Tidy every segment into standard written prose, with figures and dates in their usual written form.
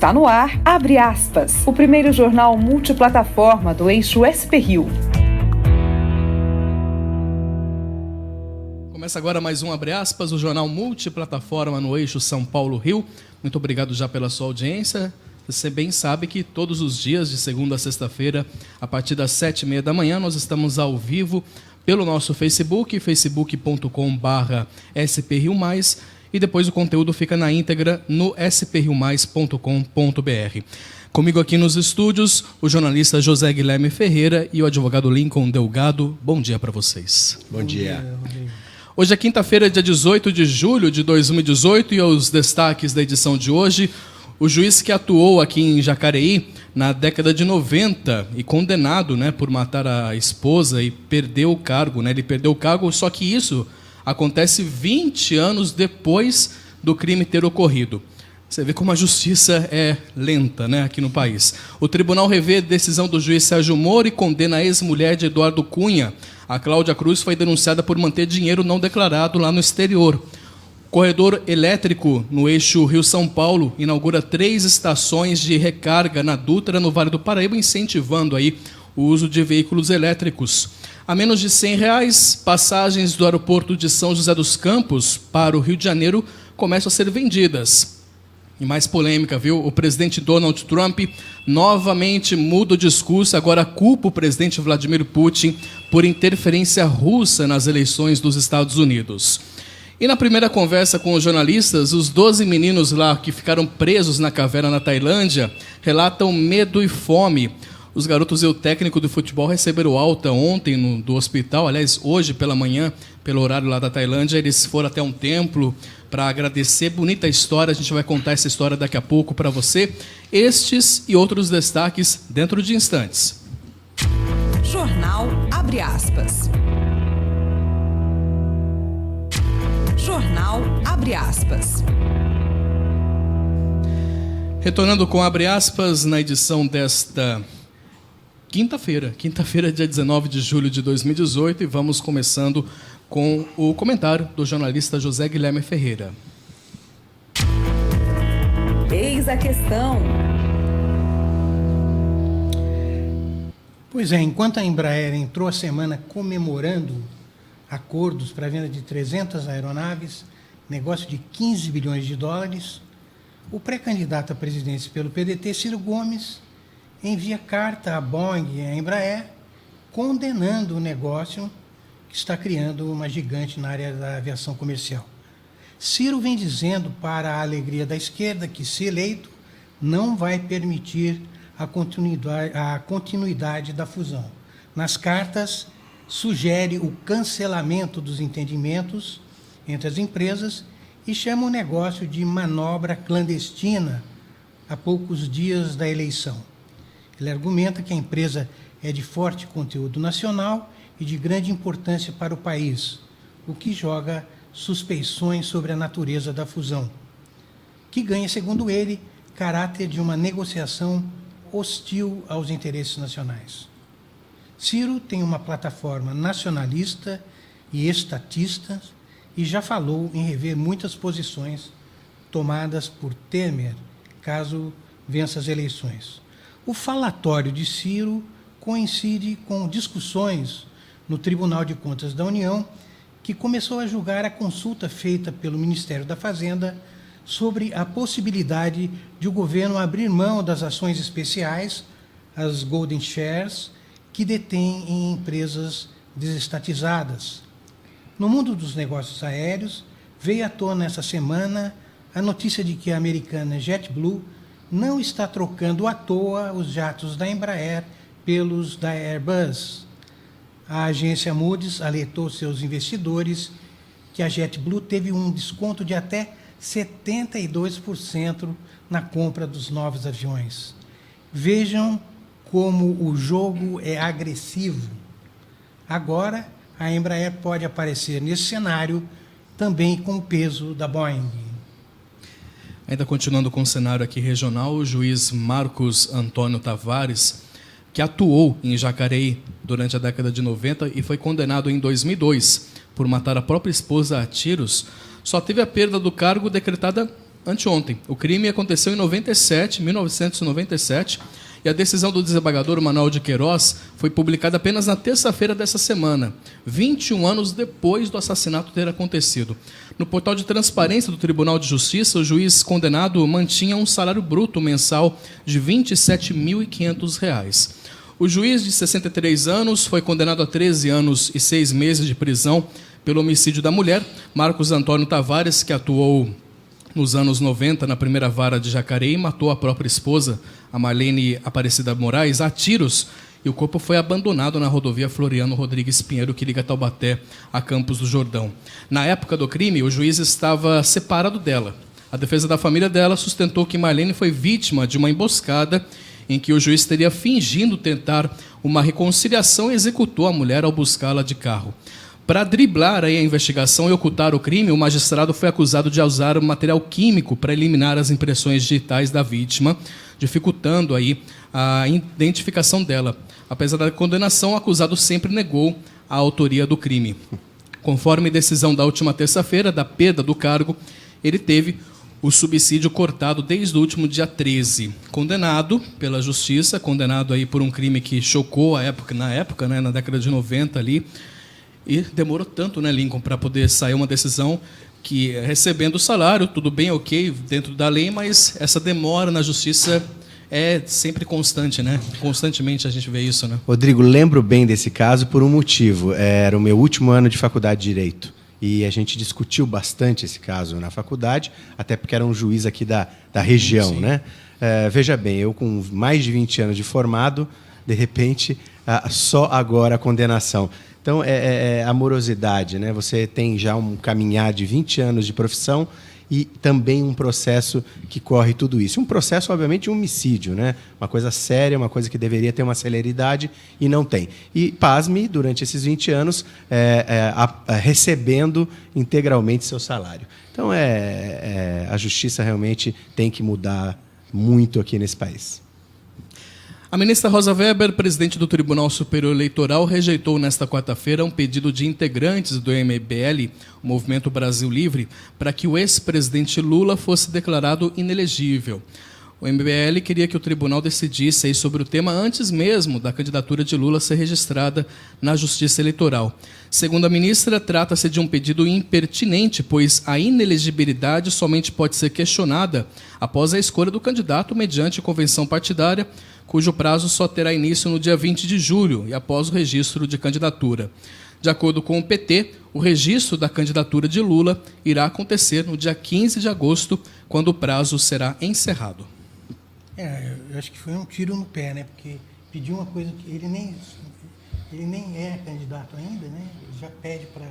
Está no ar, Abre Aspas, o primeiro jornal multiplataforma do eixo SP-Rio. Começa agora mais um Abre Aspas, o jornal multiplataforma no eixo São Paulo-Rio. Muito obrigado já pela sua audiência. Você bem sabe que todos os dias, de segunda a sexta-feira, a partir das 7h30 da manhã, nós estamos ao vivo pelo nosso Facebook, facebook.com/SPRio+, e depois o conteúdo fica na íntegra no spriomais.com.br. Comigo aqui nos estúdios, o jornalista José Guilherme Ferreira e o advogado Lincoln Delgado. Bom dia para vocês. Bom dia. Hoje é quinta-feira, dia 18 de julho de 2018, e aos destaques da edição de hoje, o juiz que atuou aqui em Jacareí na década de 90 e condenado, por matar a esposa e perdeu o cargo. Ele perdeu o cargo, só que isso acontece 20 anos depois do crime ter ocorrido. Você vê como a justiça é lenta, aqui no país. O tribunal revê a decisão do juiz Sérgio Moro e condena a ex-mulher de Eduardo Cunha. A Cláudia Cruz foi denunciada por manter dinheiro não declarado lá no exterior. O corredor elétrico no eixo Rio-São Paulo inaugura 3 estações de recarga na Dutra, no Vale do Paraíba, incentivando aí o uso de veículos elétricos. A menos de R$100, passagens do aeroporto de São José dos Campos para o Rio de Janeiro começam a ser vendidas. E mais polêmica, viu? O presidente Donald Trump novamente muda o discurso, agora culpa o presidente Vladimir Putin por interferência russa nas eleições dos Estados Unidos. E na primeira conversa com os jornalistas, os 12 meninos lá que ficaram presos na caverna na Tailândia relatam medo e fome. Os garotos e o técnico do futebol receberam alta ontem do hospital. Aliás, hoje pela manhã, pelo horário lá da Tailândia, eles foram até um templo para agradecer. Bonita história, a gente vai contar essa história daqui a pouco para você. Estes e outros destaques dentro de instantes. Jornal Abre Aspas. Jornal Abre Aspas. Retornando com Abre Aspas na edição desta quinta-feira, dia 19 de julho de 2018, e vamos começando com o comentário do jornalista José Guilherme Ferreira. Eis a questão. Pois é, enquanto a Embraer entrou a semana comemorando acordos para a venda de 300 aeronaves, negócio de 15 bilhões de dólares, o pré-candidato à presidência pelo PDT, Ciro Gomes, envia carta à Boeing e à Embraer condenando o negócio que está criando uma gigante na área da aviação comercial. Ciro vem dizendo, para a alegria da esquerda, que, se eleito, não vai permitir a continuidade da fusão. Nas cartas, sugere o cancelamento dos entendimentos entre as empresas e chama o negócio de manobra clandestina a poucos dias da eleição. Ele argumenta que a empresa é de forte conteúdo nacional e de grande importância para o país, o que joga suspeições sobre a natureza da fusão, que ganha, segundo ele, caráter de uma negociação hostil aos interesses nacionais. Ciro tem uma plataforma nacionalista e estatista e já falou em rever muitas posições tomadas por Temer, caso vença as eleições. O falatório de Ciro coincide com discussões no Tribunal de Contas da União, que começou a julgar a consulta feita pelo Ministério da Fazenda sobre a possibilidade de o governo abrir mão das ações especiais, as Golden Shares, que detém em empresas desestatizadas. No mundo dos negócios aéreos, veio à tona essa semana a notícia de que a americana JetBlue não está trocando à toa os jatos da Embraer pelos da Airbus. A agência Moody's alertou seus investidores que a JetBlue teve um desconto de até 72% na compra dos novos aviões. Vejam como o jogo é agressivo. Agora, a Embraer pode aparecer nesse cenário também com o peso da Boeing. Ainda continuando com o cenário aqui regional, o juiz Marcos Antônio Tavares, que atuou em Jacareí durante a década de 90 e foi condenado em 2002 por matar a própria esposa a tiros, só teve a perda do cargo decretada anteontem. O crime aconteceu em 1997, e a decisão do desembargador Manuel de Queiroz foi publicada apenas na terça-feira dessa semana, 21 anos depois do assassinato ter acontecido. No portal de transparência do Tribunal de Justiça, o juiz condenado mantinha um salário bruto mensal de R$ 27.500. O juiz, de 63 anos, foi condenado a 13 anos e 6 meses de prisão pelo homicídio da mulher, Marcos Antônio Tavares, que atuou nos anos 90 na primeira vara de Jacareí, matou a própria esposa, a Marlene Aparecida Moraes, a tiros, e o corpo foi abandonado na rodovia Floriano Rodrigues Pinheiro, que liga Taubaté a Campos do Jordão. Na época do crime, o juiz estava separado dela. A defesa da família dela sustentou que Marlene foi vítima de uma emboscada em que o juiz teria fingindo tentar uma reconciliação e executou a mulher ao buscá-la de carro. Para driblar aí a investigação e ocultar o crime, o magistrado foi acusado de usar material químico para eliminar as impressões digitais da vítima, dificultando aí a identificação dela. Apesar da condenação, o acusado sempre negou a autoria do crime. Conforme decisão da última terça-feira, da perda do cargo, ele teve o subsídio cortado desde o último dia 13. Condenado pela justiça, condenado aí por um crime que chocou na época, né, na década de 90 ali. E demorou tanto, né, Lincoln, para poder sair uma decisão que, recebendo o salário, tudo bem, ok, dentro da lei, mas essa demora na justiça é sempre constante, né? Constantemente a gente vê isso, né? Rodrigo, lembro bem desse caso por um motivo. Era o meu último ano de faculdade de Direito. E a gente discutiu bastante esse caso na faculdade, até porque era um juiz aqui da região, sim, né? Veja bem, eu com mais de 20 anos de formado, de repente, só agora a condenação. Então, é amorosidade, né? Você tem já um caminhar de 20 anos de profissão e também um processo que corre tudo isso. Um processo, obviamente, de homicídio, né? Uma coisa séria, uma coisa que deveria ter uma celeridade e não tem. E, pasme, durante esses 20 anos, recebendo integralmente seu salário. Então, a justiça realmente tem que mudar muito aqui nesse país. A ministra Rosa Weber, presidente do Tribunal Superior Eleitoral, rejeitou nesta quarta-feira um pedido de integrantes do MBL, o Movimento Brasil Livre, para que o ex-presidente Lula fosse declarado inelegível. O MBL queria que o tribunal decidisse aí sobre o tema antes mesmo da candidatura de Lula ser registrada na Justiça Eleitoral. Segundo a ministra, trata-se de um pedido impertinente, pois a inelegibilidade somente pode ser questionada após a escolha do candidato mediante convenção partidária, cujo prazo só terá início no dia 20 de julho e após o registro de candidatura. De acordo com o PT, o registro da candidatura de Lula irá acontecer no dia 15 de agosto, quando o prazo será encerrado. Eu acho que foi um tiro no pé, né? Porque pediu uma coisa que ele nem é candidato ainda, né? Ele já pede para...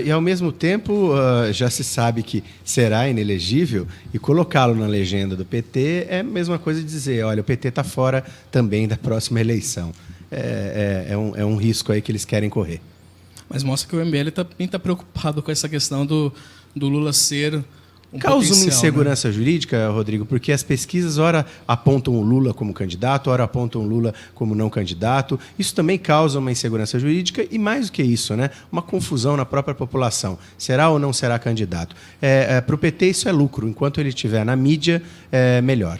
E, ao mesmo tempo, já se sabe que será inelegível e colocá-lo na legenda do PT é a mesma coisa de dizer, olha, o PT está fora também da próxima eleição. É um risco aí que eles querem correr. Mas mostra que o MBL também está preocupado com essa questão do Lula ser... Causa uma insegurança, né, jurídica, Rodrigo, porque as pesquisas, ora apontam o Lula como candidato, ora apontam o Lula como não candidato. Isso também causa uma insegurança jurídica e, mais do que isso, né, uma confusão na própria população. Será ou não será candidato? Para o PT isso é lucro. Enquanto ele estiver na mídia, melhor.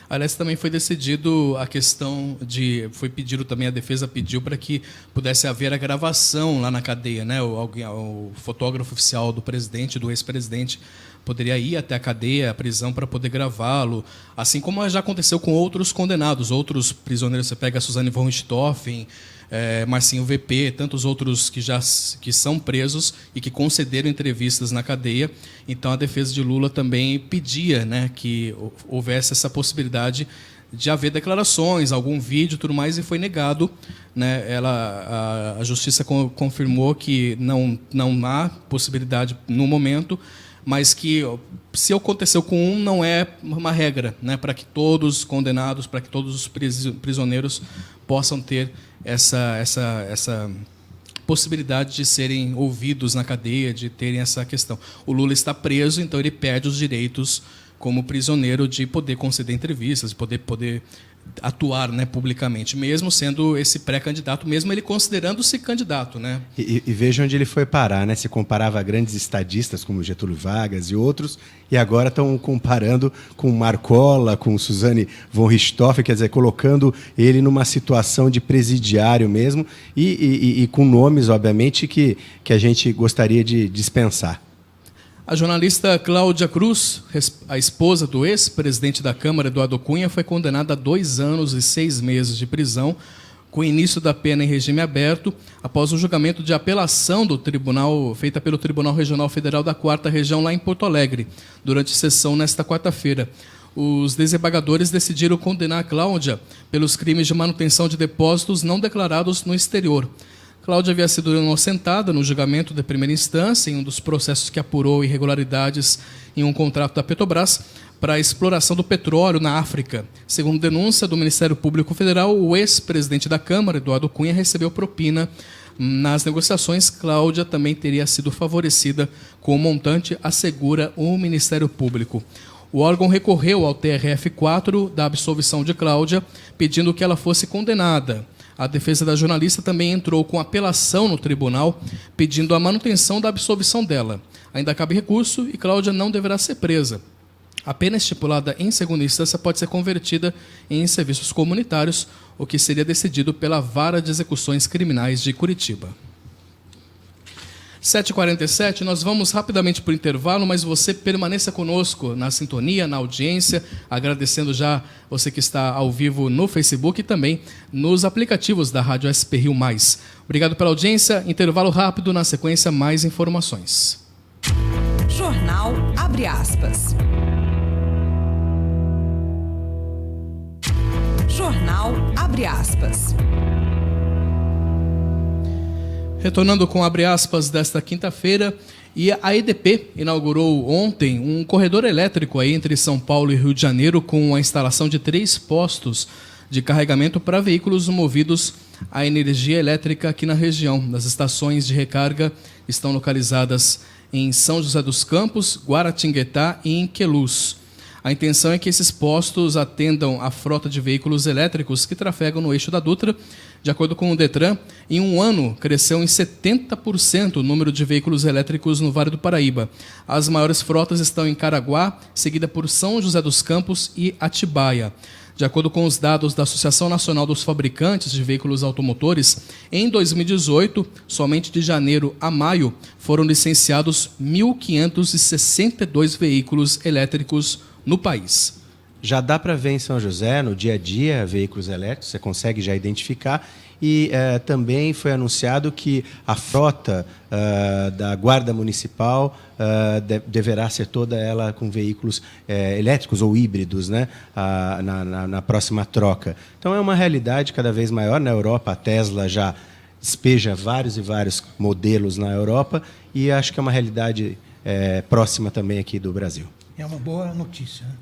Aliás, também foi decidido a questão de... Foi pedido também, a defesa pediu para que pudesse haver a gravação lá na cadeia, né? O fotógrafo oficial do presidente, do ex-presidente, poderia ir até a cadeia, a prisão, para poder gravá-lo. Assim como já aconteceu com outros condenados, outros prisioneiros. Você pega a Suzane von Richthofen, Marcinho VP, tantos outros que são presos e que concederam entrevistas na cadeia. Então, a defesa de Lula também pedia, né, que houvesse essa possibilidade de haver declarações, algum vídeo e tudo mais, e foi negado. Né? A Justiça confirmou que não há possibilidade no momento, mas que, se aconteceu com um, não é uma regra, né, para que todos os condenados, para que todos os prisioneiros possam ter essa possibilidade de serem ouvidos na cadeia, de terem essa questão. O Lula está preso, então ele perde os direitos como prisioneiro de poder conceder entrevistas, de poder atuar, né, publicamente, mesmo sendo esse pré-candidato, mesmo ele considerando-se candidato, né? E veja onde ele foi parar, né? Se comparava a grandes estadistas como Getúlio Vargas e outros, e agora estão comparando com Marcola, com Suzane von Richthofen, quer dizer, colocando ele numa situação de presidiário mesmo, e com nomes, obviamente, que a gente gostaria de dispensar. A jornalista Cláudia Cruz, a esposa do ex-presidente da Câmara, Eduardo Cunha, foi condenada a 2 anos e 6 meses de prisão, com início da pena em regime aberto, após um julgamento de apelação do tribunal, feita pelo Tribunal Regional Federal da 4ª Região, lá em Porto Alegre, durante sessão nesta quarta-feira. Os desembargadores decidiram condenar a Cláudia pelos crimes de manutenção de depósitos não declarados no exterior. Cláudia havia sido inocentada no julgamento de primeira instância em um dos processos que apurou irregularidades em um contrato da Petrobras para a exploração do petróleo na África. Segundo denúncia do Ministério Público Federal, o ex-presidente da Câmara, Eduardo Cunha, recebeu propina. Nas negociações, Cláudia também teria sido favorecida com o montante, assegura o Ministério Público. O órgão recorreu ao TRF4 da absolvição de Cláudia, pedindo que ela fosse condenada. A defesa da jornalista também entrou com apelação no tribunal, pedindo a manutenção da absolvição dela. Ainda cabe recurso e Cláudia não deverá ser presa. A pena estipulada em segunda instância pode ser convertida em serviços comunitários, o que seria decidido pela Vara de Execuções Criminais de Curitiba. 7h47, nós vamos rapidamente para o intervalo, mas você permaneça conosco na sintonia, na audiência, agradecendo já você que está ao vivo no Facebook e também nos aplicativos da Rádio SP Rio Mais. Obrigado pela audiência, intervalo rápido, na sequência mais informações. Jornal Abre Aspas. Jornal Abre Aspas. Retornando com abre aspas desta quinta-feira, e a EDP inaugurou ontem um corredor elétrico aí entre São Paulo e Rio de Janeiro com a instalação de 3 postos de carregamento para veículos movidos à energia elétrica aqui na região. As estações de recarga estão localizadas em São José dos Campos, Guaratinguetá e em Queluz. A intenção é que esses postos atendam a frota de veículos elétricos que trafegam no eixo da Dutra. De acordo com o Detran, em um ano cresceu em 70% o número de veículos elétricos no Vale do Paraíba. As maiores frotas estão em Caraguá, seguida por São José dos Campos e Atibaia. De acordo com os dados da Associação Nacional dos Fabricantes de Veículos Automotores, em 2018, somente de janeiro a maio, foram licenciados 1.562 veículos elétricos no país. Já dá para ver em São José, no dia a dia, veículos elétricos, você consegue já identificar. E também foi anunciado que a frota da Guarda Municipal deverá ser toda ela com veículos elétricos ou híbridos, né, na próxima troca. Então é uma realidade cada vez maior. Na Europa, a Tesla já despeja vários e vários modelos na Europa e acho que é uma realidade próxima também aqui do Brasil. É uma boa notícia, né?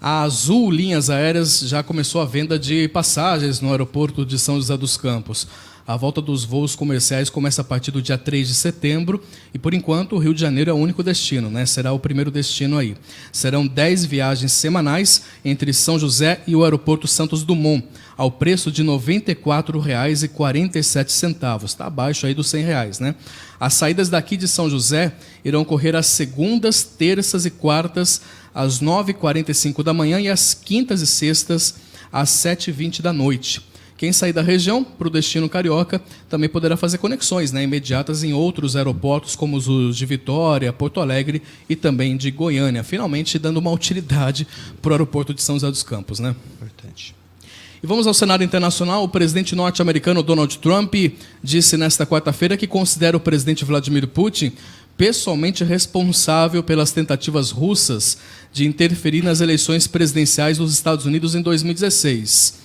A Azul Linhas Aéreas já começou a venda de passagens no aeroporto de São José dos Campos. A volta dos voos comerciais começa a partir do dia 3 de setembro e, por enquanto, o Rio de Janeiro é o único destino, né? Será o primeiro destino aí. Serão 10 viagens semanais entre São José e o aeroporto Santos Dumont, ao preço de R$ 94,47. Está abaixo aí dos R$ 100, né? As saídas daqui de São José irão ocorrer às segundas, terças e quartas, às 9h45 da manhã e às quintas e sextas, às 7h20 da noite. Quem sair da região para o destino carioca também poderá fazer conexões, né, imediatas em outros aeroportos, como os de Vitória, Porto Alegre e também de Goiânia, finalmente dando uma utilidade para o aeroporto de São José dos Campos, né? Importante. E vamos ao cenário internacional. O presidente norte-americano Donald Trump disse nesta quarta-feira que considera o presidente Vladimir Putin pessoalmente responsável pelas tentativas russas de interferir nas eleições presidenciais dos Estados Unidos em 2016.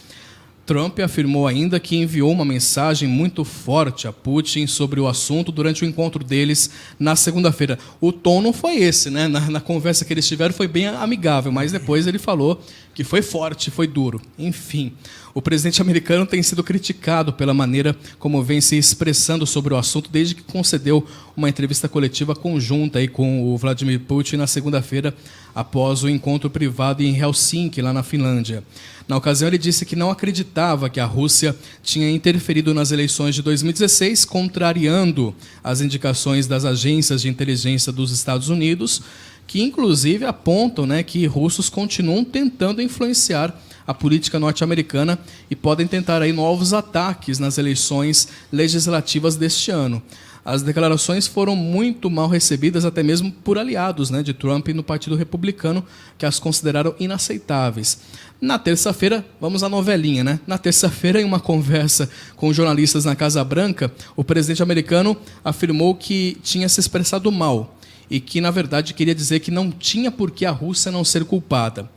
Trump afirmou ainda que enviou uma mensagem muito forte a Putin sobre o assunto durante o encontro deles na segunda-feira. O tom não foi esse, né? Na conversa que eles tiveram foi bem amigável, mas depois ele falou que foi forte, foi duro. Enfim, O presidente americano tem sido criticado pela maneira como vem se expressando sobre o assunto desde que concedeu uma entrevista coletiva conjunta aí com o Vladimir Putin na segunda-feira, após o encontro privado em Helsinki, lá na Finlândia. Na ocasião, ele disse que não acreditava que a Rússia tinha interferido nas eleições de 2016, contrariando as indicações das agências de inteligência dos Estados Unidos, que inclusive apontam, né, que russos continuam tentando influenciar a política norte-americana e podem tentar aí novos ataques nas eleições legislativas deste ano. As declarações foram muito mal recebidas, até mesmo por aliados, né, de Trump no Partido Republicano, que as consideraram inaceitáveis. Na terça-feira, vamos à novelinha, né? Na terça-feira, em uma conversa com jornalistas na Casa Branca, o presidente americano afirmou que tinha se expressado mal e que, na verdade, queria dizer que não tinha por que a Rússia não ser culpada.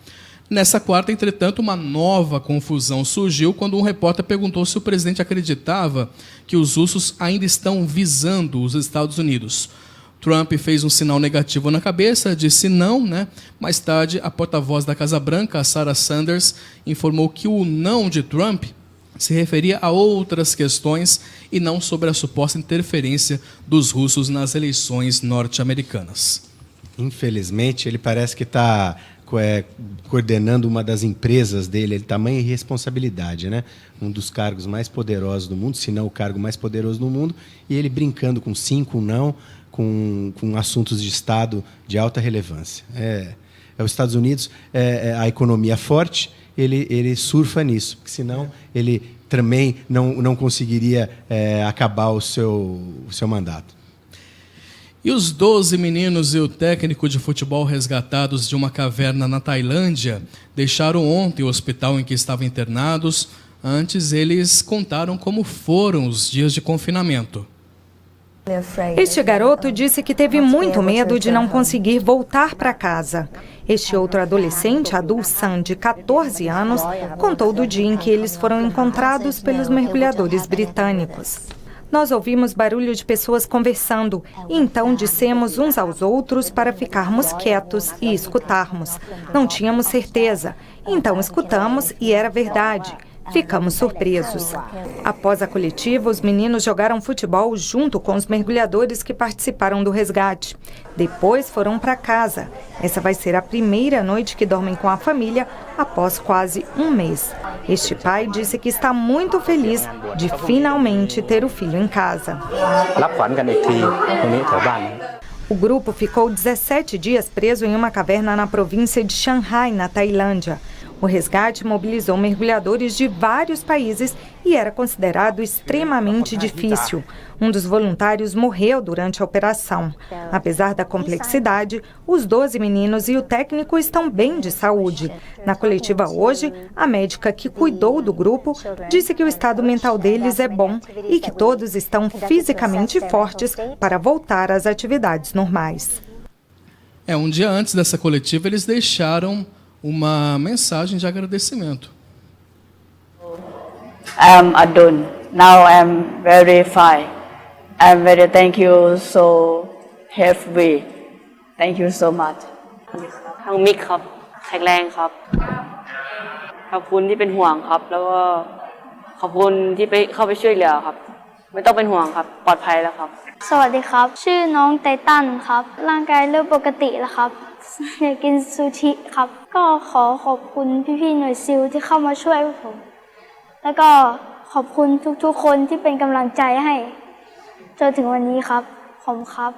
Nessa quarta, entretanto, uma nova confusão surgiu quando um repórter perguntou se o presidente acreditava que os russos ainda estão visando os Estados Unidos. Trump fez um sinal negativo na cabeça, disse não, né? Mais tarde, a porta-voz da Casa Branca, a Sarah Sanders, informou que o não de Trump se referia a outras questões e não sobre a suposta interferência dos russos nas eleições norte-americanas. Infelizmente, ele parece que está coordenando uma das empresas dele, tamanha irresponsabilidade, né? Um dos cargos mais poderosos do mundo, se não o cargo mais poderoso do mundo, e ele brincando com sim, com não, com assuntos de Estado de alta relevância. Os Estados Unidos, a economia forte, ele surfa nisso, porque senão ele também não conseguiria acabar o seu mandato. E os 12 meninos e o técnico de futebol resgatados de uma caverna na Tailândia deixaram ontem o hospital em que estavam internados. Antes, eles contaram como foram os dias de confinamento. Este garoto disse que teve muito medo de não conseguir voltar para casa. Este outro adolescente, Adul San, de 14 anos, contou do dia em que eles foram encontrados pelos mergulhadores britânicos. Nós ouvimos barulho de pessoas conversando e então dissemos uns aos outros para ficarmos quietos e escutarmos. Não tínhamos certeza, então escutamos e era verdade. Ficamos surpresos. Após a coletiva, os meninos jogaram futebol junto com os mergulhadores que participaram do resgate. Depois foram para casa. Essa vai ser a primeira noite que dormem com a família após quase um mês. Este pai disse que está muito feliz de finalmente ter o filho em casa. O grupo ficou 17 dias preso em uma caverna na província de Shanghai, na Tailândia. O resgate mobilizou mergulhadores de vários países e era considerado extremamente difícil. Um dos voluntários morreu durante a operação. Apesar da complexidade, os 12 meninos e o técnico estão bem de saúde. Na coletiva hoje, a médica que cuidou do grupo disse que o estado mental deles é bom e que todos estão fisicamente fortes para voltar às atividades normais. Um dia antes dessa coletiva, eles deixaram uma mensagem de agradecimento. I'm Adun. Now I'm very fine. I'm very thank you so help me. Thank you so much. ทั้งมิกครับแข็งแรงครับขอบคุณที่เป็นห่วงครับแล้วก็ขอบคุณที่เข้าไปช่วยเหลือครับไม่ต้องเป็นห่วงครับปลอดภัยแล้วครับ สวัสดีครับชื่อน้องไททันครับร่างกายเริ่มปกติแล้วครับอยากกินซูชิครับก็ขอบคุณพี่ๆหน่วยซิลที่เข้ามาช่วยผมแล้วก็ขอบคุณทุกๆคนที่เป็นกำลังใจให้จนถึงวันนี้ครับขอบคุณครับ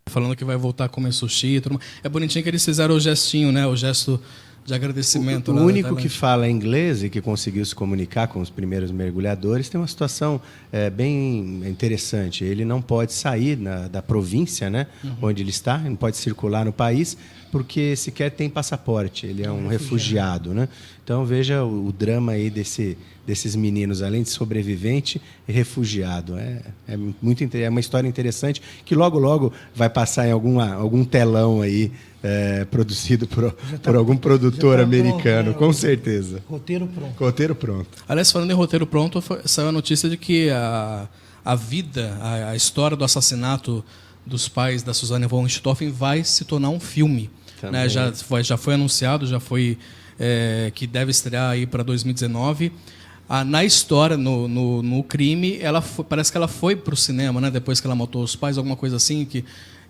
Falando que vai voltar a comer sushi. É bonitinho que eles fizeram o gestinho, né? O gesto de agradecimento. O único que fala inglês e que conseguiu se comunicar com os primeiros mergulhadores tem uma situação bem interessante. Ele não pode sair da província, né, onde ele está, ele não pode circular no país, porque sequer tem passaporte. Ele é um refugiado, né? Então veja o drama aí desses meninos, além de sobrevivente e refugiado. É uma história interessante que logo vai passar em algum telão aí produzido por algum produtor americano, com certeza. Roteiro pronto. Aliás, falando em roteiro pronto, saiu a notícia de que a história do assassinato dos pais da Suzanne von Richthofen vai se tornar um filme. Né? Já foi anunciado, já foi que deve estrear aí para 2019. Na história, no crime, parece que ela foi para o cinema, né? Depois que ela matou os pais, alguma coisa assim, que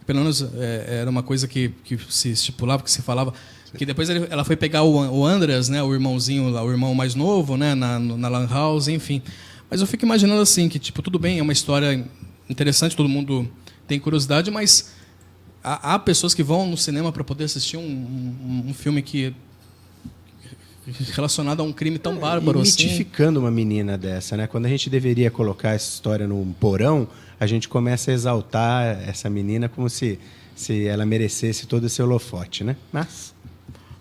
pelo menos era uma coisa que se estipulava, que se falava, que depois ela foi pegar o Andreas, né? O irmãozinho lá, o irmão mais novo, né? Na Lan House, enfim. Mas eu fico imaginando assim, que tipo, tudo bem, é uma história interessante, todo mundo tem curiosidade, mas há pessoas que vão no cinema para poder assistir um filme que relacionado a um crime tão bárbaro assim. Mitificando uma menina dessa, né? Quando a gente deveria colocar essa história num porão, a gente começa a exaltar essa menina como se ela merecesse todo esse holofote, né? Mas...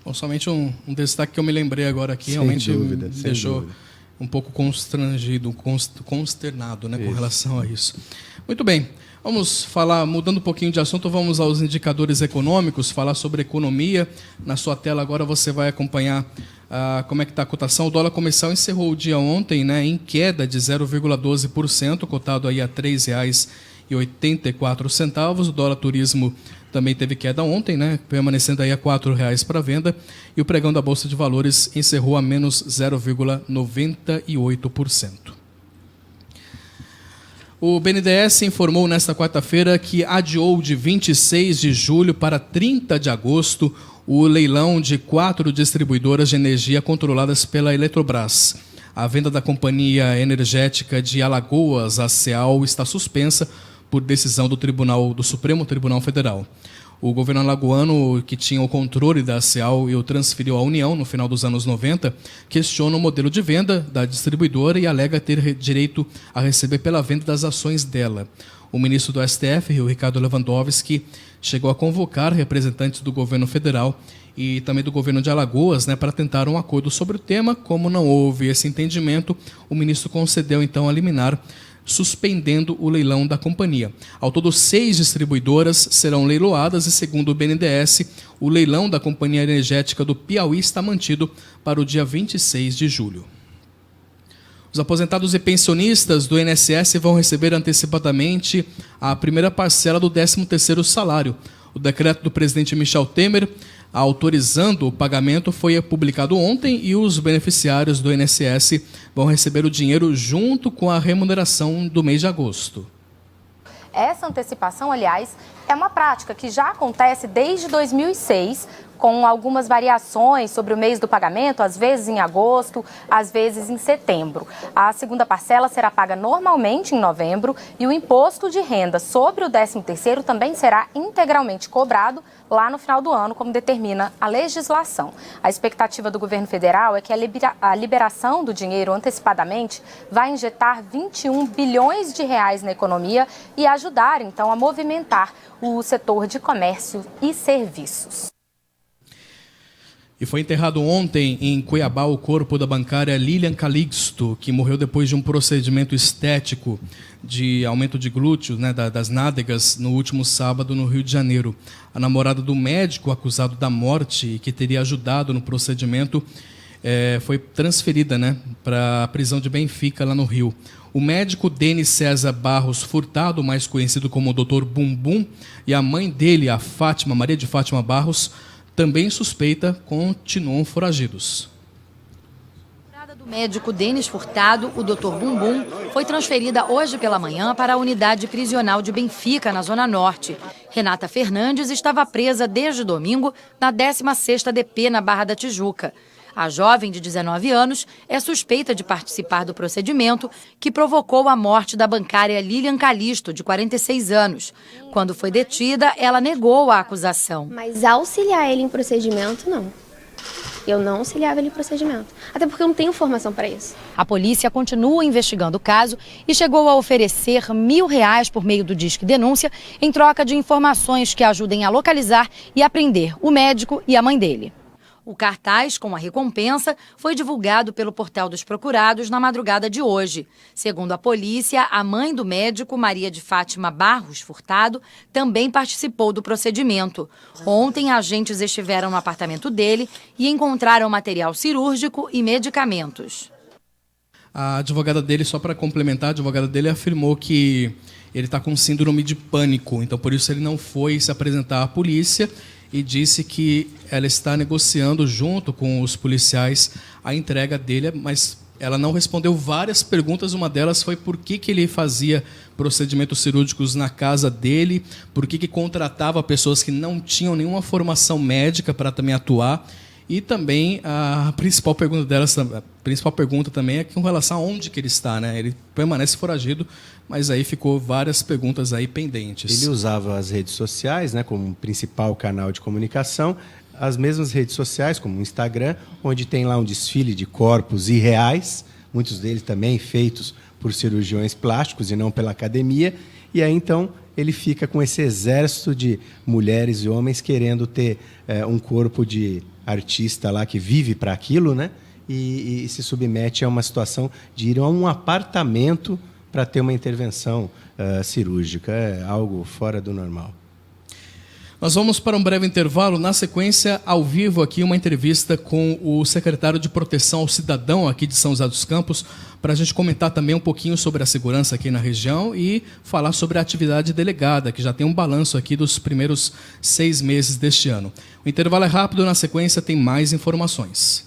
Bom, somente um destaque que eu me lembrei agora aqui, sem realmente dúvida, me deixou um pouco consternado, né, com relação a isso. Muito bem. Vamos falar, mudando um pouquinho de assunto, vamos aos indicadores econômicos, falar sobre economia. Na sua tela agora você vai acompanhar como é que está a cotação. O dólar comercial encerrou o dia ontem, né, em queda de 0,12%, cotado aí a R$ 3,84. O dólar turismo também teve queda ontem, né, permanecendo aí a R$ 4,00 para venda. E o pregão da Bolsa de Valores encerrou a menos 0,98%. O BNDES informou nesta quarta-feira que adiou de 26 de julho para 30 de agosto o leilão de 4 distribuidoras de energia controladas pela Eletrobras. A venda da Companhia Energética de Alagoas, a CEAL, está suspensa por decisão do Supremo Tribunal Federal. O governo alagoano, que tinha o controle da CEAL e o transferiu à União no final dos anos 90, questiona o modelo de venda da distribuidora e alega ter direito a receber pela venda das ações dela. O ministro do STF, o Ricardo Lewandowski, chegou a convocar representantes do governo federal e também do governo de Alagoas, né, para tentar um acordo sobre o tema. Como não houve esse entendimento, o ministro concedeu então a liminar, suspendendo o leilão da companhia. Ao todo, 6 distribuidoras serão leiloadas e, segundo o BNDES, o leilão da Companhia Energética do Piauí está mantido para o dia 26 de julho. Os aposentados e pensionistas do INSS vão receber antecipadamente a primeira parcela do 13º salário. O decreto do presidente Michel Temer, autorizando o pagamento, foi publicado ontem e os beneficiários do INSS vão receber o dinheiro junto com a remuneração do mês de agosto. Essa antecipação, aliás, é uma prática que já acontece desde 2006, com algumas variações sobre o mês do pagamento, às vezes em agosto, às vezes em setembro. A segunda parcela será paga normalmente em novembro e o imposto de renda sobre o 13º também será integralmente cobrado lá no final do ano, como determina a legislação. A expectativa do governo federal é que a liberação do dinheiro antecipadamente vai injetar 21 bilhões de reais na economia e ajudar, então, a movimentar o setor de comércio e serviços. E foi enterrado ontem em Cuiabá o corpo da bancária Lilian Calixto, que morreu depois de um procedimento estético de aumento de glúteos, né, das nádegas, no último sábado no Rio de Janeiro. A namorada do médico acusado da morte e que teria ajudado no procedimento foi transferida, né, para a prisão de Benfica, lá no Rio. O médico Denis César Barros Furtado, mais conhecido como Dr. Bumbum, e a mãe dele, a Fátima, Maria de Fátima Barros, também suspeita, continuam foragidos. O médico Denis Furtado, o Dr. Bumbum, foi transferida hoje pela manhã para a unidade prisional de Benfica, na Zona Norte. Renata Fernandes estava presa desde domingo na 16ª DP, na Barra da Tijuca. A jovem, de 19 anos, é suspeita de participar do procedimento que provocou a morte da bancária Lilian Calixto, de 46 anos. Quando foi detida, ela negou a acusação. Mas auxiliar ele em procedimento, não. Eu não auxiliava ele em procedimento. Até porque eu não tenho formação para isso. A polícia continua investigando o caso e chegou a oferecer R$1.000 por meio do Disque Denúncia em troca de informações que ajudem a localizar e apreender o médico e a mãe dele. O cartaz com a recompensa foi divulgado pelo Portal dos Procurados na madrugada de hoje. Segundo a polícia, a mãe do médico, Maria de Fátima Barros Furtado, também participou do procedimento. Ontem, agentes estiveram no apartamento dele e encontraram material cirúrgico e medicamentos. A advogada dele, só para complementar, a advogada dele afirmou que ele está com síndrome de pânico, então por isso ele não foi se apresentar à polícia. e disse que ela está negociando junto com os policiais a entrega dele, mas ela não respondeu várias perguntas. Uma delas foi por que ele fazia procedimentos cirúrgicos na casa dele, por que contratava pessoas que não tinham nenhuma formação médica para também atuar. E também a principal pergunta delas, a principal pergunta também é com relação a onde que ele está, né? Ele permanece foragido, mas aí ficou várias perguntas aí pendentes. Ele usava as redes sociais, né, como principal canal de comunicação, as mesmas redes sociais, como o Instagram, onde tem lá um desfile de corpos irreais, muitos deles também feitos por cirurgiões plásticos e não pela academia, e aí então ele fica com esse exército de mulheres e homens querendo ter um corpo de artista lá que vive para aquilo, né? E se submete a uma situação de ir a um apartamento para ter uma intervenção cirúrgica. É algo fora do normal. Nós vamos para um breve intervalo. Na sequência, ao vivo aqui, uma entrevista com o secretário de Proteção ao Cidadão aqui de São José dos Campos, para a gente comentar também um pouquinho sobre a segurança aqui na região e falar sobre a atividade delegada, que já tem um balanço aqui dos primeiros 6 meses deste ano. O intervalo é rápido, na sequência tem mais informações.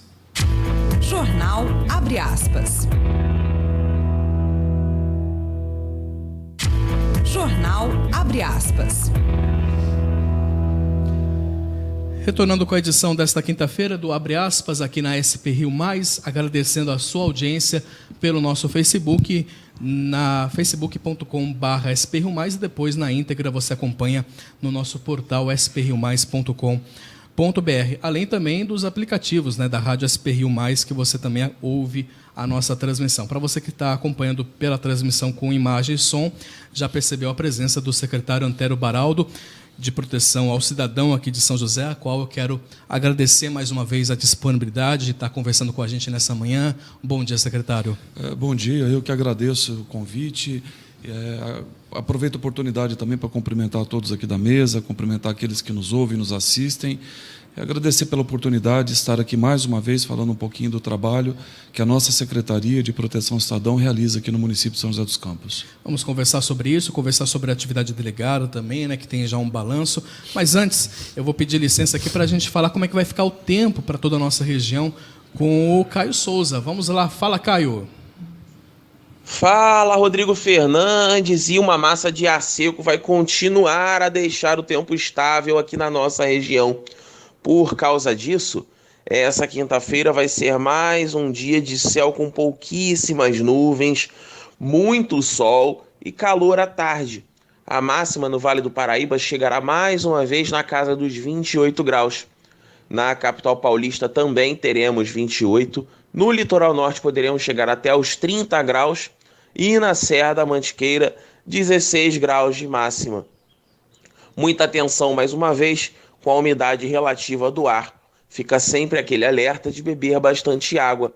Jornal Abre Aspas. Jornal Abre Aspas. Retornando com a edição desta quinta-feira do Abre Aspas aqui na SP Rio Mais, agradecendo a sua audiência pelo nosso Facebook, na facebook.com/SP Rio Mais, e depois na íntegra você acompanha no nosso portal spriomais.com.br, além também dos aplicativos, né, da Rádio SP Rio Mais, que você também ouve a nossa transmissão. Para você que está acompanhando pela transmissão com imagem e som, já percebeu a presença do secretário Antero Baraldo, de Proteção ao Cidadão aqui de São José, a qual eu quero agradecer mais uma vez a disponibilidade de estar conversando com a gente nessa manhã. Bom dia, secretário. Bom dia, eu que agradeço o convite. Aproveito a oportunidade também para cumprimentar todos aqui da mesa, cumprimentar aqueles que nos ouvem e nos assistem. Agradecer pela oportunidade de estar aqui mais uma vez falando um pouquinho do trabalho que a nossa Secretaria de Proteção ao Cidadão realiza aqui no município de São José dos Campos. Vamos conversar sobre isso, conversar sobre a atividade delegada também, né, que tem já um balanço. Mas antes, eu vou pedir licença aqui para a gente falar como é que vai ficar o tempo para toda a nossa região com o Caio Souza. Vamos lá, fala, Caio. Fala, Rodrigo Fernandes. E uma massa de ar seco vai continuar a deixar o tempo estável aqui na nossa região. Por causa disso, essa quinta-feira vai ser mais um dia de céu com pouquíssimas nuvens, muito sol e calor à tarde. A máxima no Vale do Paraíba chegará mais uma vez na casa dos 28 graus. Na capital paulista também teremos 28. No litoral norte poderemos chegar até os 30 graus. E na Serra da Mantiqueira, 16 graus de máxima. Muita atenção mais uma vez com a umidade relativa do ar. Fica sempre aquele alerta de beber bastante água.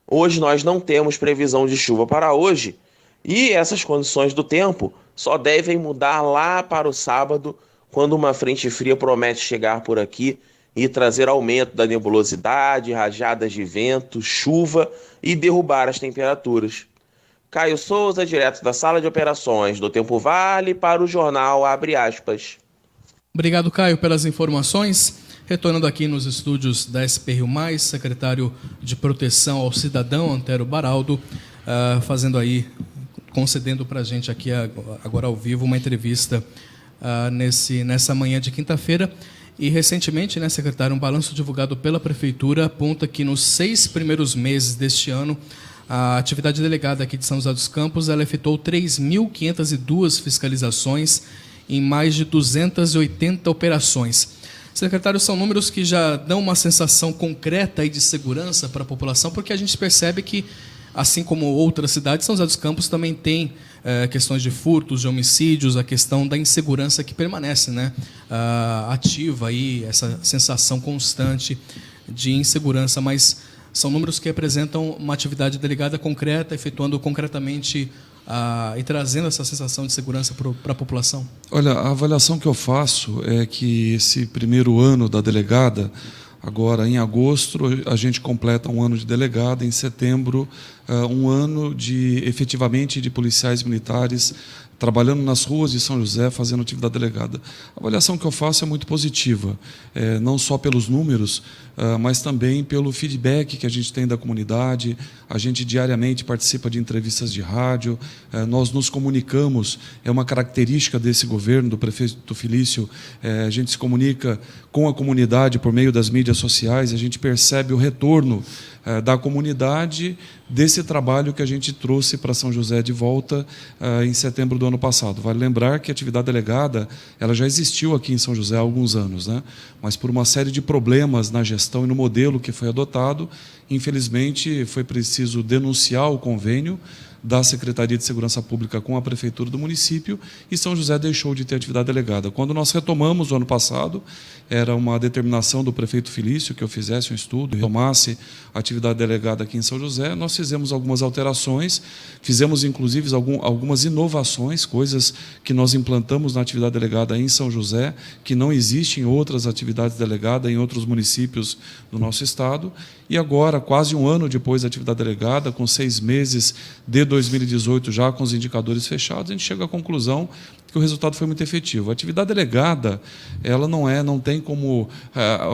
Hoje nós não temos previsão de chuva para hoje e essas condições do tempo só devem mudar lá para o sábado, quando uma frente fria promete chegar por aqui e trazer aumento da nebulosidade, rajadas de vento, chuva e derrubar as temperaturas. Caio Souza, direto da Sala de Operações do Tempo Vale, para o Jornal Abre Aspas. Obrigado, Caio, pelas informações. Retornando aqui nos estúdios da SP Rio Mais, secretário de Proteção ao Cidadão, Antero Baraldo, concedendo para a gente aqui agora ao vivo uma entrevista nessa manhã de quinta-feira. E recentemente, né, secretário, um balanço divulgado pela Prefeitura aponta que nos 6 primeiros meses deste ano, a atividade delegada aqui de São José dos Campos, ela efetuou 3.502 fiscalizações em mais de 280 operações. Secretário, são números que já dão uma sensação concreta aí de segurança para a população, porque a gente percebe que, assim como outras cidades, São José dos Campos também tem questões de furtos, de homicídios, a questão da insegurança que permanece, né, ativa aí, essa sensação constante de insegurança, mas são números que representam uma atividade delegada concreta, efetuando concretamente e trazendo essa sensação de segurança para a população? Olha, a avaliação que eu faço é que esse primeiro ano da delegada, agora em agosto, a gente completa um ano de delegada, em setembro, um ano efetivamente de policiais militares trabalhando nas ruas de São José, fazendo atividade delegada. A avaliação que eu faço é muito positiva, não só pelos números, mas também pelo feedback que a gente tem da comunidade. A gente diariamente participa de entrevistas de rádio, nós nos comunicamos, é uma característica desse governo, do prefeito Felício, a gente se comunica com a comunidade por meio das mídias sociais, a gente percebe o retorno da comunidade desse trabalho que a gente trouxe para São José de volta em setembro do ano passado. Vale lembrar que a atividade delegada ela já existiu aqui em São José há alguns anos, né? Mas por uma série de problemas na gestão e no modelo que foi adotado, infelizmente foi preciso denunciar o convênio da Secretaria de Segurança Pública com a Prefeitura do município e São José deixou de ter atividade delegada. Quando nós retomamos o ano passado, era uma determinação do prefeito Felício que eu fizesse um estudo e retomasse a atividade delegada aqui em São José. Nós fizemos algumas alterações, fizemos inclusive algumas inovações, coisas que nós implantamos na atividade delegada em São José, que não existem em outras atividades delegadas em outros municípios do nosso estado. E agora, quase um ano depois da atividade delegada, com 6 meses de 2018, já com os indicadores fechados, a gente chega à conclusão que o resultado foi muito efetivo. A atividade delegada, ela não tem como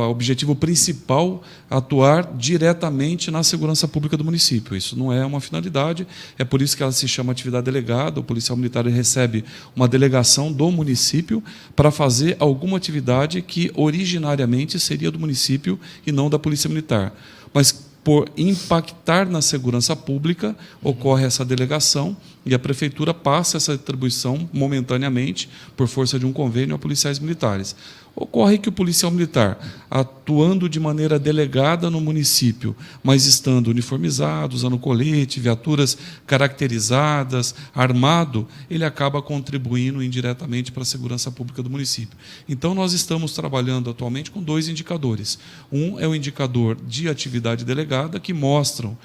objetivo principal atuar diretamente na segurança pública do município. Isso não é uma finalidade, é por isso que ela se chama atividade delegada. O policial militar recebe uma delegação do município para fazer alguma atividade que originariamente seria do município e não da Polícia Militar. Mas por impactar na segurança pública, ocorre essa delegação e a Prefeitura passa essa atribuição momentaneamente, por força de um convênio, a policiais militares. Ocorre que o policial militar, atuando de maneira delegada no município, mas estando uniformizado, usando colete, viaturas caracterizadas, armado, ele acaba contribuindo indiretamente para a segurança pública do município. Então, nós estamos trabalhando atualmente com 2 indicadores. Um é o indicador de atividade delegada, que mostram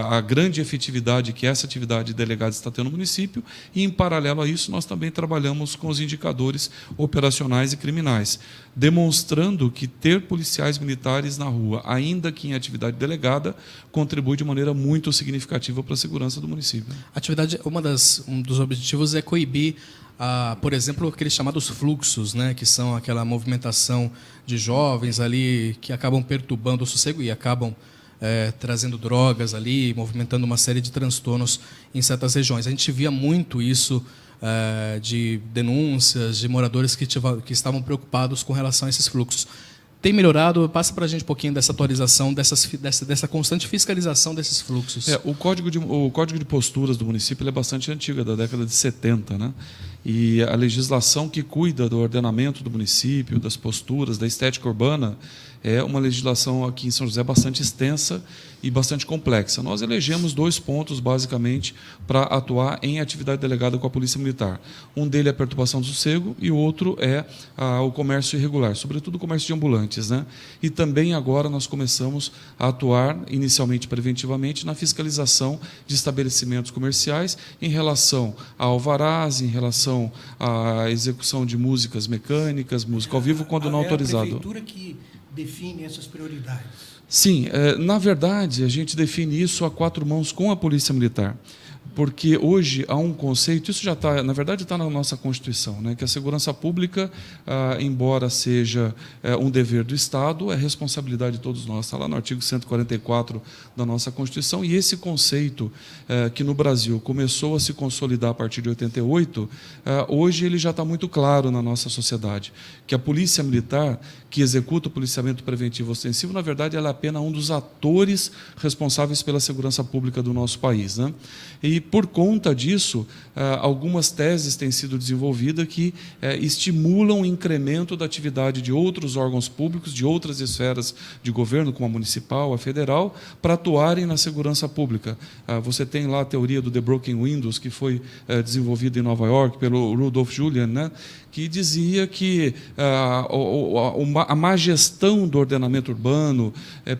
a grande efetividade que essa atividade delegada está tendo no município, e, em paralelo a isso, nós também trabalhamos com os indicadores operacionais e criminais, demonstrando que ter policiais militares na rua, ainda que em atividade delegada, contribui de maneira muito significativa para a segurança do município. Atividade, um dos objetivos é coibir, por exemplo, aqueles chamados fluxos, né, que são aquela movimentação de jovens ali que acabam perturbando o sossego e acabam trazendo drogas ali, movimentando uma série de transtornos em certas regiões. A gente via muito isso de denúncias de moradores que estavam preocupados com relação a esses fluxos. Tem melhorado? Passa para a gente um pouquinho dessa atualização, dessa constante fiscalização desses fluxos. O código de posturas do município ele é bastante antigo, é da década de 70, né? E a legislação que cuida do ordenamento do município, das posturas, da estética urbana, é uma legislação aqui em São José bastante extensa e bastante complexa. Nós elegemos 2 pontos, basicamente, para atuar em atividade delegada com a Polícia Militar. Um deles é a perturbação do sossego e o outro é o comércio irregular, sobretudo o comércio de ambulantes, né? E também agora nós começamos a atuar, inicialmente preventivamente, na fiscalização de estabelecimentos comerciais em relação a alvarás, em relação à execução de músicas mecânicas, música ao vivo, quando não autorizado. É a Prefeitura que define essas prioridades? Sim, na verdade, a gente define isso a 4 mãos com a Polícia Militar. Porque hoje há um conceito, isso já está, na verdade, está na nossa Constituição, né, que a segurança pública, embora seja um dever do Estado, é responsabilidade de todos nós. Está lá no artigo 144 da nossa Constituição, e esse conceito que no Brasil começou a se consolidar a partir de 88, hoje ele já está muito claro na nossa sociedade, que a Polícia Militar, que executa o policiamento preventivo ostensivo, na verdade, ela é apenas um dos atores responsáveis pela segurança pública do nosso país, né? E, por conta disso, algumas teses têm sido desenvolvidas que estimulam o incremento da atividade de outros órgãos públicos, de outras esferas de governo, como a municipal, a federal, para atuarem na segurança pública. Você tem lá a teoria do The Broken Windows, que foi desenvolvida em Nova York pelo Rudolph Julian, né, que dizia que a má gestão do ordenamento urbano,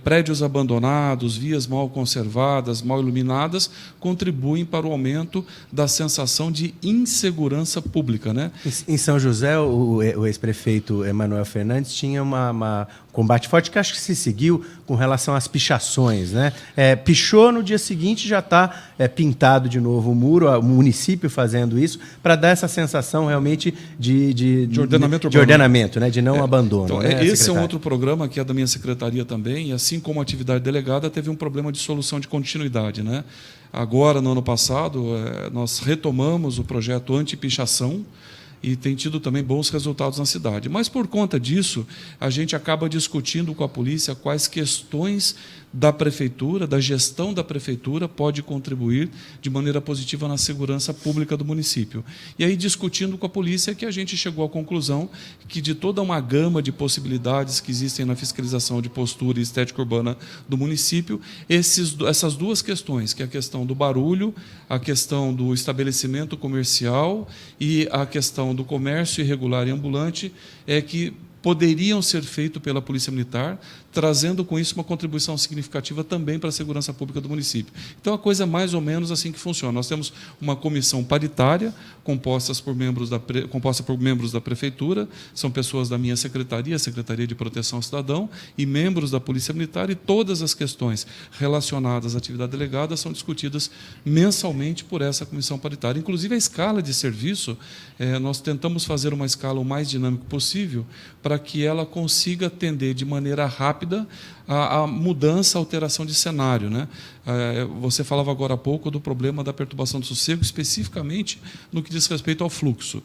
prédios abandonados, vias mal conservadas, mal iluminadas, contribuem para o aumento da sensação de insegurança pública, né? Em São José, o ex-prefeito Emanuel Fernandes tinha um combate forte que acho que se seguiu com relação às pichações, né? Pichou, no dia seguinte já está pintado de novo o muro, o município fazendo isso, para dar essa sensação realmente de ordenamento, né? De não abandono. Então, né, esse é um outro programa que é da minha secretaria também, e assim como a atividade delegada, teve um problema de solução de continuidade, né? Agora, no ano passado, nós retomamos o projeto anti-pichação, e tem tido também bons resultados na cidade. Mas, por conta disso, a gente acaba discutindo com a polícia quais questões da prefeitura, da gestão da prefeitura, pode contribuir de maneira positiva na segurança pública do município. E aí, discutindo com a polícia, que a gente chegou à conclusão que, de toda uma gama de possibilidades que existem na fiscalização de postura e estética urbana do município, essas duas questões, que é a questão do barulho, a questão do estabelecimento comercial e a questão do comércio irregular e ambulante, que poderiam ser feitos pela Polícia Militar, trazendo com isso uma contribuição significativa também para a segurança pública do município. Então, a coisa é mais ou menos assim que funciona. Nós temos uma comissão paritária, composta por membros da Prefeitura, são pessoas da minha secretaria, a Secretaria de Proteção ao Cidadão, e membros da Polícia Militar, e todas as questões relacionadas à atividade delegada são discutidas mensalmente por essa comissão paritária. Inclusive, a escala de serviço, nós tentamos fazer uma escala o mais dinâmica possível, para que ela consiga atender de maneira rápida a mudança, a alteração de cenário, né? Você falava agora há pouco do problema da perturbação do sossego, especificamente no que diz respeito ao fluxo.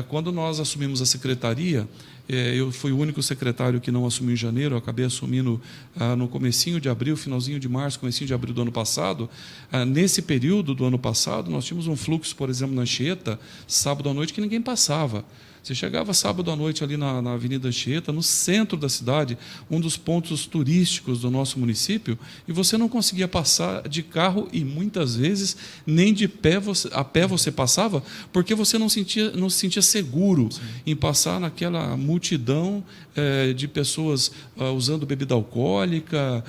Quando nós assumimos a secretaria, eu fui o único secretário que não assumiu em janeiro, eu acabei assumindo no comecinho de abril, finalzinho de março, comecinho de abril do ano passado. Nesse período do ano passado, nós tínhamos um fluxo, por exemplo, na Anchieta, sábado à noite, que ninguém passava. Você chegava sábado à noite ali na Avenida Anchieta, no centro da cidade, um dos pontos turísticos do nosso município, e você não conseguia passar de carro e, muitas vezes, nem de pé a pé você passava, porque você não se sentia seguro em passar naquela multidão de pessoas usando bebida alcoólica,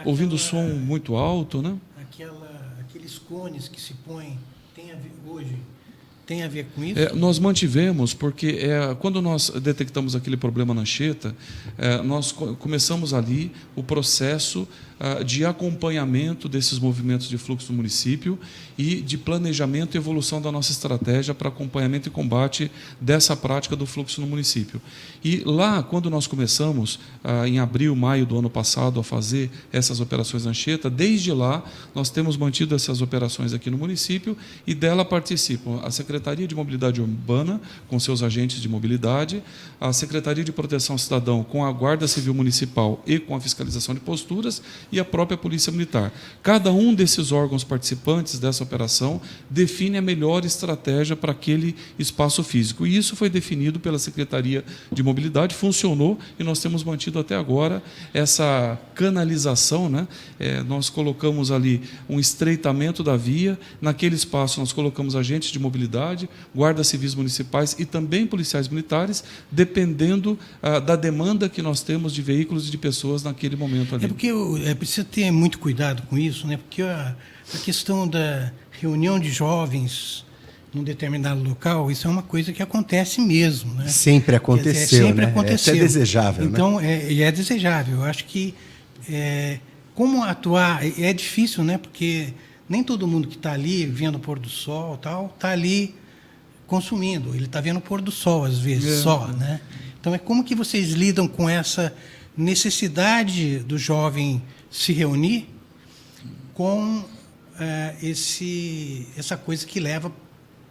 ouvindo som muito alto, né? Aqueles cones que se põem, hoje... Tem a ver com isso? Nós mantivemos, porque quando nós detectamos aquele problema na Anchieta, nós começamos ali o processo de acompanhamento desses movimentos de fluxo do município e de planejamento e evolução da nossa estratégia para acompanhamento e combate dessa prática do fluxo no município. E lá, quando nós começamos, em abril, maio do ano passado, a fazer essas operações na Anchieta, desde lá nós temos mantido essas operações aqui no município, e dela participam a Secretaria de Mobilidade Urbana, com seus agentes de mobilidade, a Secretaria de Proteção ao Cidadão, com a Guarda Civil Municipal e com a fiscalização de posturas, e a própria Polícia Militar. Cada um desses órgãos participantes dessa operação define a melhor estratégia para aquele espaço físico. E isso foi definido pela Secretaria de Mobilidade, funcionou, e nós temos mantido até agora essa canalização, né? Nós colocamos ali um estreitamento da via, naquele espaço nós colocamos agentes de mobilidade, guardas civis municipais e também policiais militares, dependendo da demanda que nós temos de veículos e de pessoas naquele momento ali. Porque precisa ter muito cuidado com isso, né? Porque a questão da reunião de jovens num determinado local, isso é uma coisa que acontece mesmo, né? Sempre aconteceu, sempre né? aconteceu. É até desejável, então, né? É desejável. Eu acho que como atuar é difícil, né? Porque nem todo mundo que está ali vendo o pôr do sol está ali consumindo. Ele está vendo o pôr do sol às vezes só, né? Então, como que vocês lidam com essa necessidade do jovem se reunir com essa coisa que leva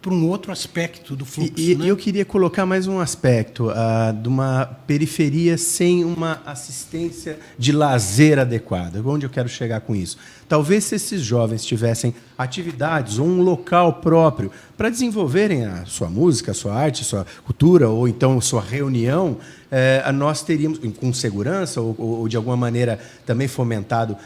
para um outro aspecto do fluxo? E eu queria colocar mais um aspecto de uma periferia sem uma assistência de lazer adequada. Onde eu quero chegar com isso? Talvez se esses jovens tivessem atividades ou um local próprio para desenvolverem a sua música, a sua arte, a sua cultura, ou então a sua reunião, nós teríamos, com segurança ou de alguma maneira também fomentado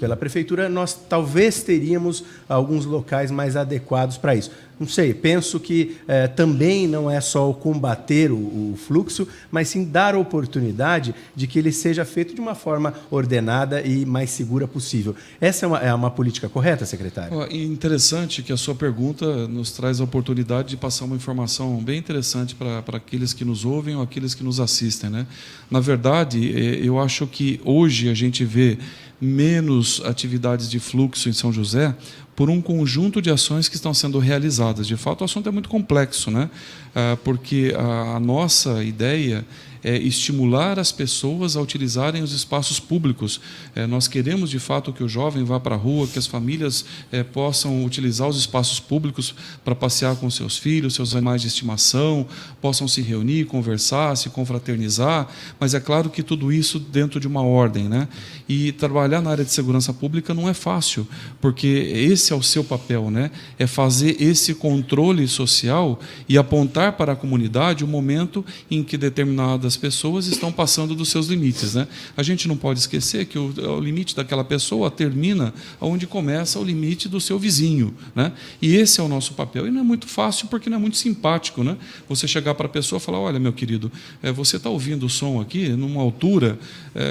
pela prefeitura, nós talvez teríamos alguns locais mais adequados para isso. Não sei, penso que também não é só o combater o fluxo, mas sim dar a oportunidade de que ele seja feito de uma forma ordenada e mais segura possível. Essa é uma política correta, secretário? É interessante que a sua pergunta nos traz a oportunidade de passar uma informação bem interessante para aqueles que nos ouvem ou aqueles que nos assistem, né? Na verdade, eu acho que hoje a gente vê menos atividades de fluxo em São José por um conjunto de ações que estão sendo realizadas. De fato, o assunto é muito complexo, né? Porque a nossa ideia é estimular as pessoas a utilizarem os espaços públicos. Nós queremos, de fato, que o jovem vá para a rua, que as famílias possam utilizar os espaços públicos para passear com seus filhos, seus animais de estimação, possam se reunir, conversar, se confraternizar, mas é claro que tudo isso dentro de uma ordem, né? E trabalhar na área de segurança pública não é fácil, porque esse é o seu papel, né? É fazer esse controle social e apontar para a comunidade o momento em que determinadas pessoas estão passando dos seus limites, né? A gente não pode esquecer que o limite daquela pessoa termina onde começa o limite do seu vizinho, né? E esse é o nosso papel. E não é muito fácil porque não é muito simpático, né? Você chegar para a pessoa e falar: olha, meu querido, você está ouvindo o som aqui numa altura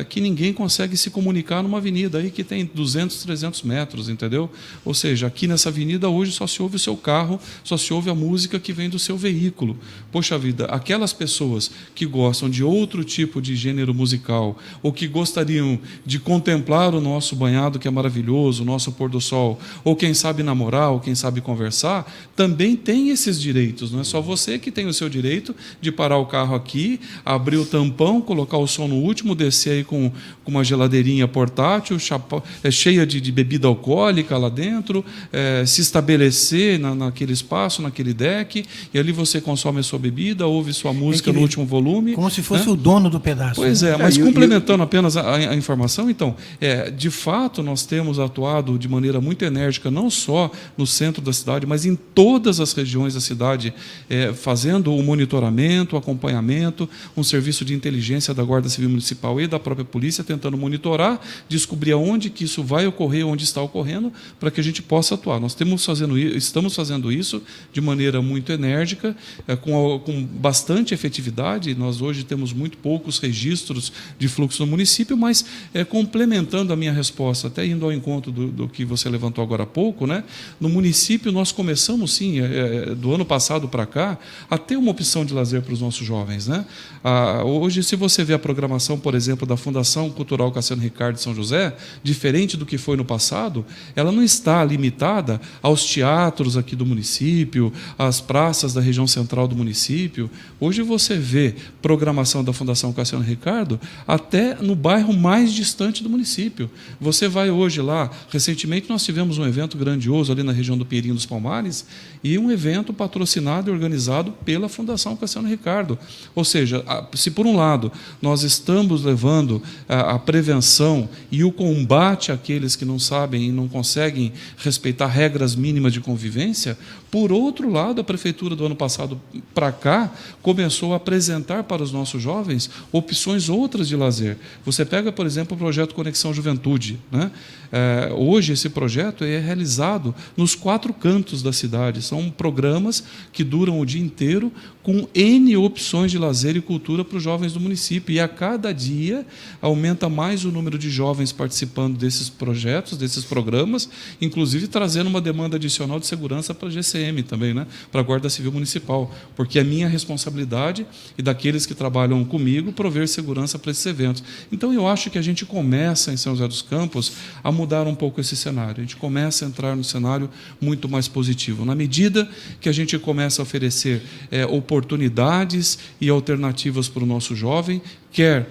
que ninguém consegue se comunicar numa avenida aí que tem 200, 300 metros, entendeu? Ou seja, aqui nessa avenida hoje só se ouve o seu carro, só se ouve a música que vem do seu veículo. Poxa vida, aquelas pessoas que gostam de outro tipo de gênero musical ou que gostariam de contemplar o nosso banhado, que é maravilhoso, o nosso pôr do sol, ou quem sabe namorar, ou quem sabe conversar, também tem esses direitos. Não é só você que tem o seu direito de parar o carro aqui, abrir o tampão, colocar o som no último, descer aí com uma geladeirinha portátil, cheia de bebida alcoólica lá dentro, se estabelecer naquele espaço, naquele deck, e ali você consome a sua bebida, ouve sua música no último volume. Como se fosse o dono do pedaço. Pois é, mas complementando apenas a informação, então, de fato, nós temos atuado de maneira muito enérgica, não só no centro da cidade, mas em todas as regiões da cidade, fazendo o monitoramento, o acompanhamento, um serviço de inteligência da Guarda Civil Municipal e da própria polícia, tentando monitorar, descobrir aonde que isso vai ocorrer, onde está ocorrendo, para que a gente possa atuar. Nós estamos fazendo isso de maneira muito enérgica, com bastante efetividade. Nós hoje temos muito poucos registros de fluxo no município, mas complementando a minha resposta, até indo ao encontro do que você levantou agora há pouco, né? No município nós começamos, sim, do ano passado para cá, a ter uma opção de lazer para os nossos jovens, né? Hoje, se você vê a programação, por exemplo, da Fundação Cultural Cassiano Ricardo de São José, diferente do que foi no passado, ela não está limitada aos teatros aqui do município, às praças da região central do município. Hoje você vê programação da Fundação Cassiano Ricardo até no bairro mais distante do município. Você vai hoje lá, recentemente nós tivemos um evento grandioso ali na região do Pinheirinho dos Palmares, e um evento patrocinado e organizado pela Fundação Cassiano Ricardo. Ou seja, se por um lado nós estamos levando a prevenção e o combate àqueles que não sabem e não conseguem respeitar regras mínimas de convivência, por outro lado, a Prefeitura do ano passado para cá começou a apresentar para os nossos jovens opções outras de lazer. Você pega, por exemplo, o projeto Conexão Juventude, né? Hoje esse projeto é realizado nos 4 cantos da cidade. São programas que duram o dia inteiro com N opções de lazer e cultura para os jovens do município. E a cada dia aumenta mais o número de jovens participando desses projetos, desses programas, inclusive trazendo uma demanda adicional de segurança para a GCM também, né? Para a Guarda Civil Municipal, porque é minha responsabilidade e daqueles que trabalham comigo prover segurança para esses eventos. Então eu acho que a gente começa em São José dos Campos a mudar um pouco esse cenário. A gente começa a entrar no cenário muito mais positivo. Na medida que a gente começa a oferecer oportunidades e alternativas para o nosso jovem, quer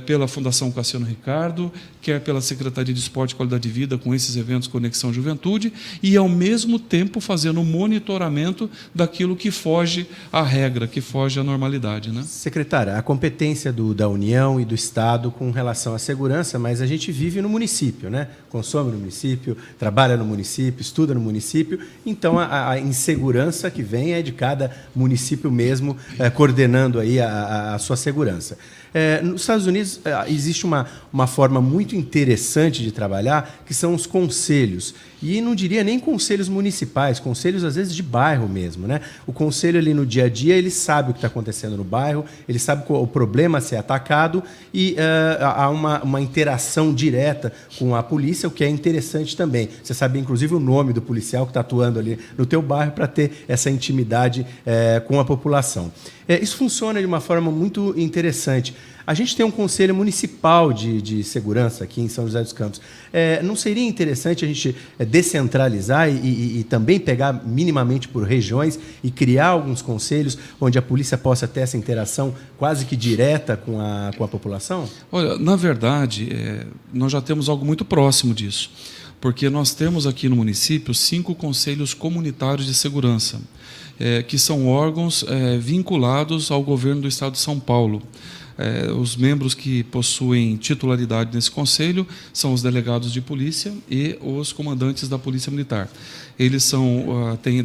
pela Fundação Cassiano Ricardo, quer pela Secretaria de Esporte e Qualidade de Vida, com esses eventos Conexão Juventude, e, ao mesmo tempo, fazendo um monitoramento daquilo que foge à regra, que foge à normalidade, né? Secretária, a competência da União e do Estado com relação à segurança, mas a gente vive no município, né? Consome no município, trabalha no município, estuda no município, então a insegurança que vem é de cada município mesmo, coordenando aí a sua segurança. Nos Estados Unidos existe uma forma muito interessante de trabalhar, que são os conselhos. E não diria nem conselhos municipais, conselhos às vezes de bairro mesmo, né? O conselho ali no dia a dia, ele sabe o que está acontecendo no bairro, ele sabe qual o problema a ser atacado e há uma interação direta com a polícia, o que é interessante também. Você sabe, inclusive, o nome do policial que está atuando ali no teu bairro para ter essa intimidade com a população. Isso funciona de uma forma muito interessante. A gente tem um Conselho Municipal de Segurança aqui em São José dos Campos. Não seria interessante a gente descentralizar e também pegar minimamente por regiões e criar alguns conselhos onde a polícia possa ter essa interação quase que direta com a população? Olha, na verdade, nós já temos algo muito próximo disso, porque nós temos aqui no município 5 conselhos comunitários de segurança, que são órgãos vinculados ao governo do Estado de São Paulo. Os membros que possuem titularidade nesse conselho são os delegados de polícia e os comandantes da Polícia Militar. Eles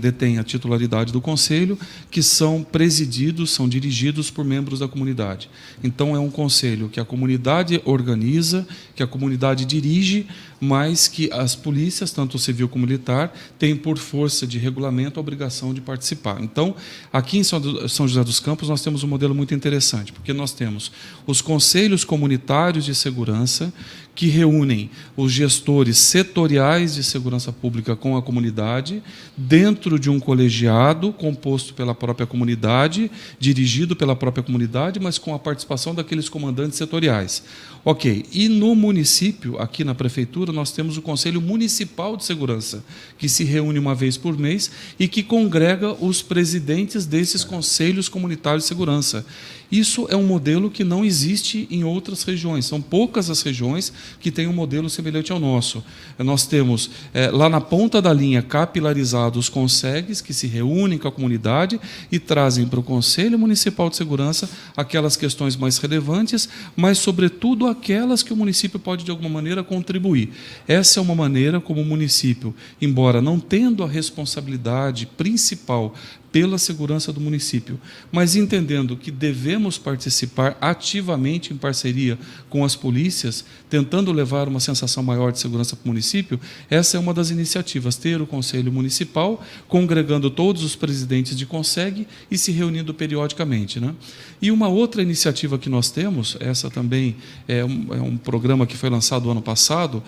detêm a titularidade do conselho, que são presididos, são dirigidos por membros da comunidade. Então, é um conselho que a comunidade organiza, que a comunidade dirige, mas que as polícias, tanto civil como militar, têm por força de regulamento a obrigação de participar. Então, aqui em São José dos Campos, nós temos um modelo muito interessante, porque nós temos os conselhos comunitários de segurança, que reúnem os gestores setoriais de segurança pública com a comunidade, dentro de um colegiado composto pela própria comunidade, dirigido pela própria comunidade, mas com a participação daqueles comandantes setoriais. Ok, e no município, aqui na prefeitura, nós temos o Conselho Municipal de Segurança, que se reúne uma vez por mês e que congrega os presidentes desses conselhos comunitários de segurança. Isso é um modelo que não existe em outras regiões. São poucas as regiões que têm um modelo semelhante ao nosso. Nós temos, lá na ponta da linha, capilarizados os CONSEGs, que se reúnem com a comunidade e trazem para o Conselho Municipal de Segurança aquelas questões mais relevantes, mas, sobretudo, aquelas que o município pode, de alguma maneira, contribuir. Essa é uma maneira como o município, embora não tendo a responsabilidade principal pela segurança do município, mas entendendo que devemos participar ativamente em parceria com as polícias, tentando levar uma sensação maior de segurança para o município, essa é uma das iniciativas, ter o Conselho Municipal, congregando todos os presidentes de CONSEG e se reunindo periodicamente, né? E uma outra iniciativa que nós temos, essa também é um programa que foi lançado ano passado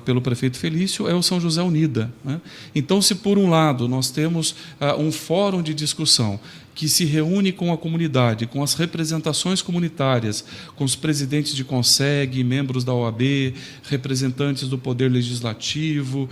pelo prefeito Felício, é o São José Unida, né? Então, se por um lado nós temos um fórum de discussão que se reúne com a comunidade, com as representações comunitárias, com os presidentes de CONSEG, membros da OAB, representantes do Poder Legislativo,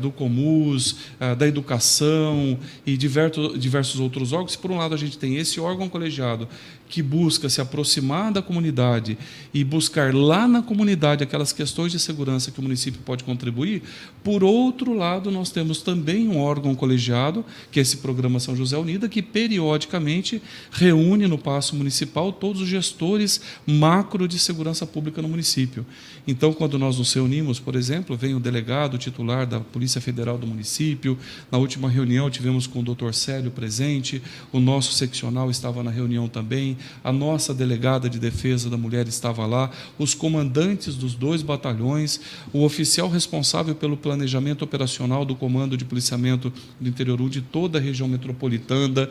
do Comus, da Educação e diversos outros órgãos. Por um lado, a gente tem esse órgão colegiado que busca se aproximar da comunidade e buscar lá na comunidade aquelas questões de segurança que o município pode contribuir. Por outro lado, nós temos também um órgão colegiado, que é esse Programa São José Unida, que periodicamente reúne no Paço Municipal todos os gestores macro de segurança pública no município. Então, quando nós nos reunimos, por exemplo, vem o delegado titular da Polícia Federal do município. Na última reunião tivemos com o Dr. Célio presente, o nosso seccional estava na reunião também, a nossa delegada de defesa da mulher estava lá, os comandantes dos 2 batalhões, o oficial responsável pelo planejamento operacional do Comando de Policiamento do Interior 1 de toda a região metropolitana,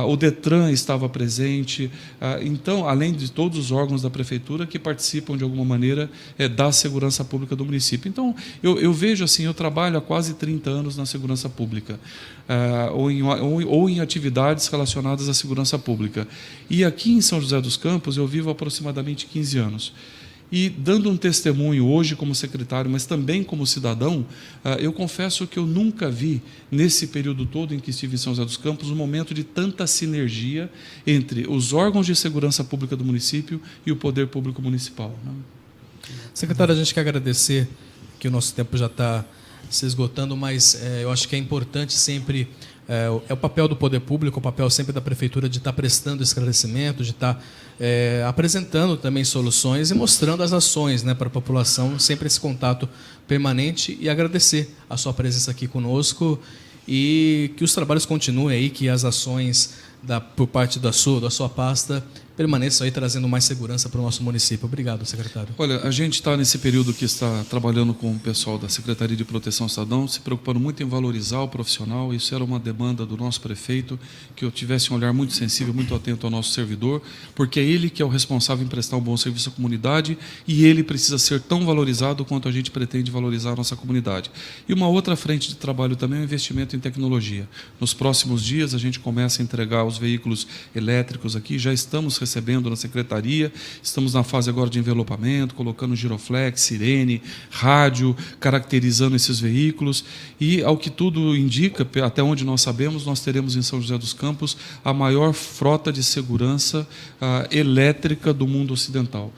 o DETRAN estava presente, então, além de todos os órgãos da prefeitura que participam de alguma maneira da segurança pública do município. Então, eu vejo assim, eu trabalho há quase 30 anos na segurança pública, ou em atividades relacionadas à segurança pública. E aqui em São José dos Campos eu vivo há aproximadamente 15 anos. E, dando um testemunho hoje como secretário, mas também como cidadão, eu confesso que eu nunca vi, nesse período todo em que estive em São José dos Campos, um momento de tanta sinergia entre os órgãos de segurança pública do município e o poder público municipal, né? Secretário, a gente quer agradecer, que o nosso tempo já está se esgotando, mas eu acho que é importante sempre, é o papel do poder público, o papel sempre da Prefeitura de estar prestando esclarecimento, de estar apresentando também soluções e mostrando as ações, né, para a população, sempre esse contato permanente, e agradecer a sua presença aqui conosco e que os trabalhos continuem aí, que as ações por parte da sua pasta permaneçam aí trazendo mais segurança para o nosso município. Obrigado, secretário. Olha, a gente está nesse período que está trabalhando com o pessoal da Secretaria de Proteção ao Cidadão, se preocupando muito em valorizar o profissional. Isso era uma demanda do nosso prefeito, que eu tivesse um olhar muito sensível, muito atento ao nosso servidor, porque é ele que é o responsável em prestar um bom serviço à comunidade e ele precisa ser tão valorizado quanto a gente pretende valorizar a nossa comunidade. E uma outra frente de trabalho também é o investimento em tecnologia. Nos próximos dias a gente começa a entregar os veículos elétricos aqui, já estamos recebendo na secretaria, estamos na fase agora de envelopamento, colocando giroflex, sirene, rádio, caracterizando esses veículos e, ao que tudo indica, até onde nós sabemos, nós teremos em São José dos Campos a maior frota de segurança elétrica do mundo ocidental.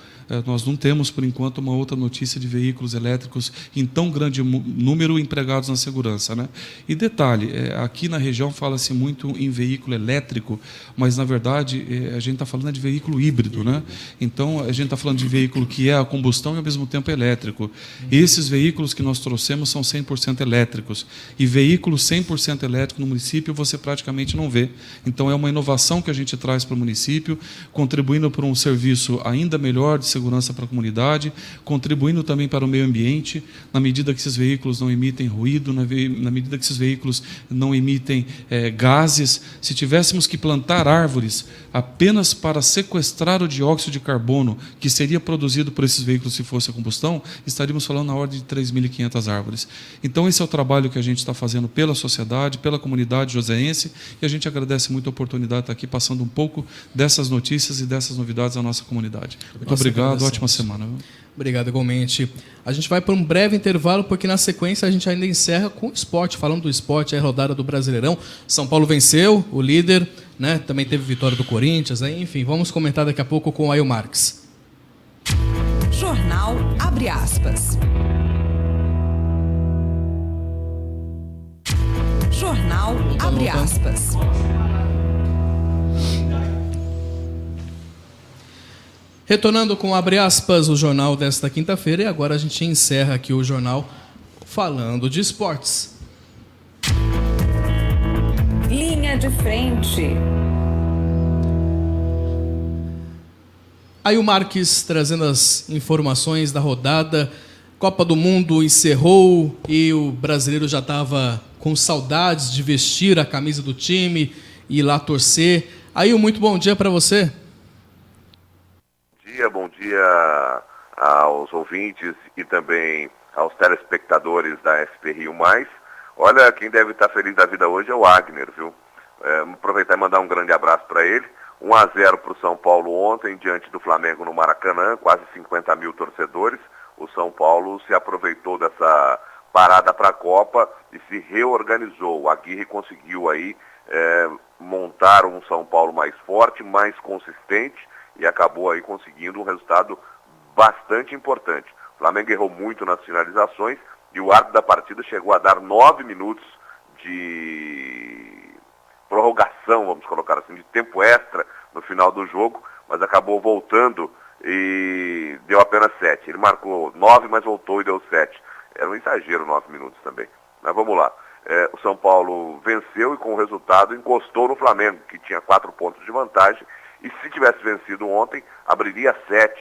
Nós não temos, por enquanto, uma outra notícia de veículos elétricos em tão grande número empregados na segurança, né? E detalhe, aqui na região fala-se muito em veículo elétrico, mas, na verdade, a gente está falando de veículo híbrido, né? Então, a gente está falando de veículo que é a combustão e, ao mesmo tempo, elétrico. Esses veículos que nós trouxemos são 100% elétricos. E veículo 100% elétrico no município você praticamente não vê. Então, é uma inovação que a gente traz para o município, contribuindo para um serviço ainda melhor de segurança para a comunidade, contribuindo também para o meio ambiente, na medida que esses veículos não emitem ruído, na medida que esses veículos não emitem gases. Se tivéssemos que plantar árvores apenas para sequestrar o dióxido de carbono que seria produzido por esses veículos se fosse a combustão, estaríamos falando na ordem de 3.500 árvores. Então, esse é o trabalho que a gente está fazendo pela sociedade, pela comunidade joseense, e a gente agradece muito a oportunidade de estar aqui passando um pouco dessas notícias e dessas novidades à nossa comunidade. Muito obrigado. Ótima semana. Obrigado, igualmente. A gente vai para um breve intervalo, porque na sequência a gente ainda encerra com o esporte. Falando do esporte, é a rodada do Brasileirão. São Paulo venceu, o líder, né? Também teve vitória do Corinthians, né? Enfim, vamos comentar daqui a pouco com o Ail Marques. Jornal Abre Aspas. Jornal Abre Aspas. Retornando com Abre Aspas, o jornal desta quinta-feira, e agora a gente encerra aqui o jornal falando de esportes. Linha de frente. Aí o Marques trazendo as informações da rodada. Copa do Mundo encerrou e o brasileiro já estava com saudades de vestir a camisa do time e ir lá torcer. Aí, muito bom dia para você. Bom dia aos ouvintes e também aos telespectadores da SP Rio+. Olha, quem deve estar feliz da vida hoje é o Wagner, viu? Vou aproveitar e mandar um grande abraço para ele. 1-0 para o São Paulo ontem, diante do Flamengo no Maracanã, quase 50 mil torcedores. O São Paulo se aproveitou dessa parada para a Copa e se reorganizou. O Aguirre conseguiu aí montar um São Paulo mais forte, mais consistente, e acabou aí conseguindo um resultado bastante importante. O Flamengo errou muito nas finalizações e o árbitro da partida chegou a dar 9 minutos de prorrogação, vamos colocar assim, de tempo extra no final do jogo, mas acabou voltando e deu apenas 7. Ele marcou 9, mas voltou e deu 7. Era um exagero 9 minutos também. Mas vamos lá. O São Paulo venceu e com o resultado encostou no Flamengo, que tinha 4 pontos de vantagem. E se tivesse vencido ontem, abriria 7,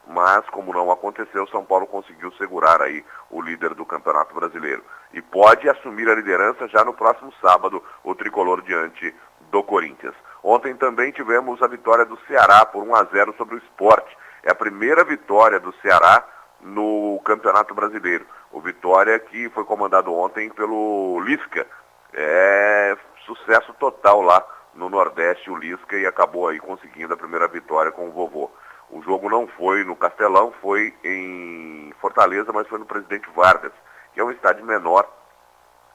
mas como não aconteceu, São Paulo conseguiu segurar aí o líder do Campeonato Brasileiro. E pode assumir a liderança já no próximo sábado, o tricolor diante do Corinthians. Ontem também tivemos a vitória do Ceará por 1-0 sobre o Sport. É a primeira vitória do Ceará no Campeonato Brasileiro. O Vitória que foi comandado ontem pelo Lisca. É sucesso total lá no Nordeste, o Lisca, e acabou aí conseguindo a primeira vitória com o vovô. O jogo não foi no Castelão, foi em Fortaleza, mas foi no Presidente Vargas, que é um estádio menor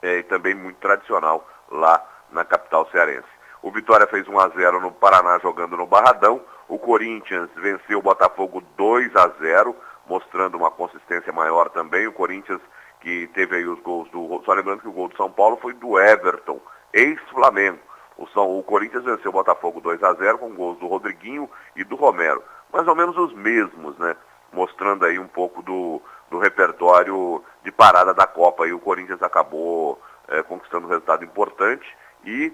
e também muito tradicional lá na capital cearense. O Vitória fez 1-0 no Paraná jogando no Barradão. O Corinthians venceu o Botafogo 2-0 mostrando uma consistência maior também. O Corinthians, que teve aí os gols do... Só lembrando que o gol do São Paulo foi do Everton, ex-Flamengo. O Corinthians venceu o Botafogo 2-0 com gols do Rodriguinho e do Romero. Mais ou menos os mesmos, né? Mostrando aí um pouco do repertório de parada da Copa. E o Corinthians acabou conquistando um resultado importante e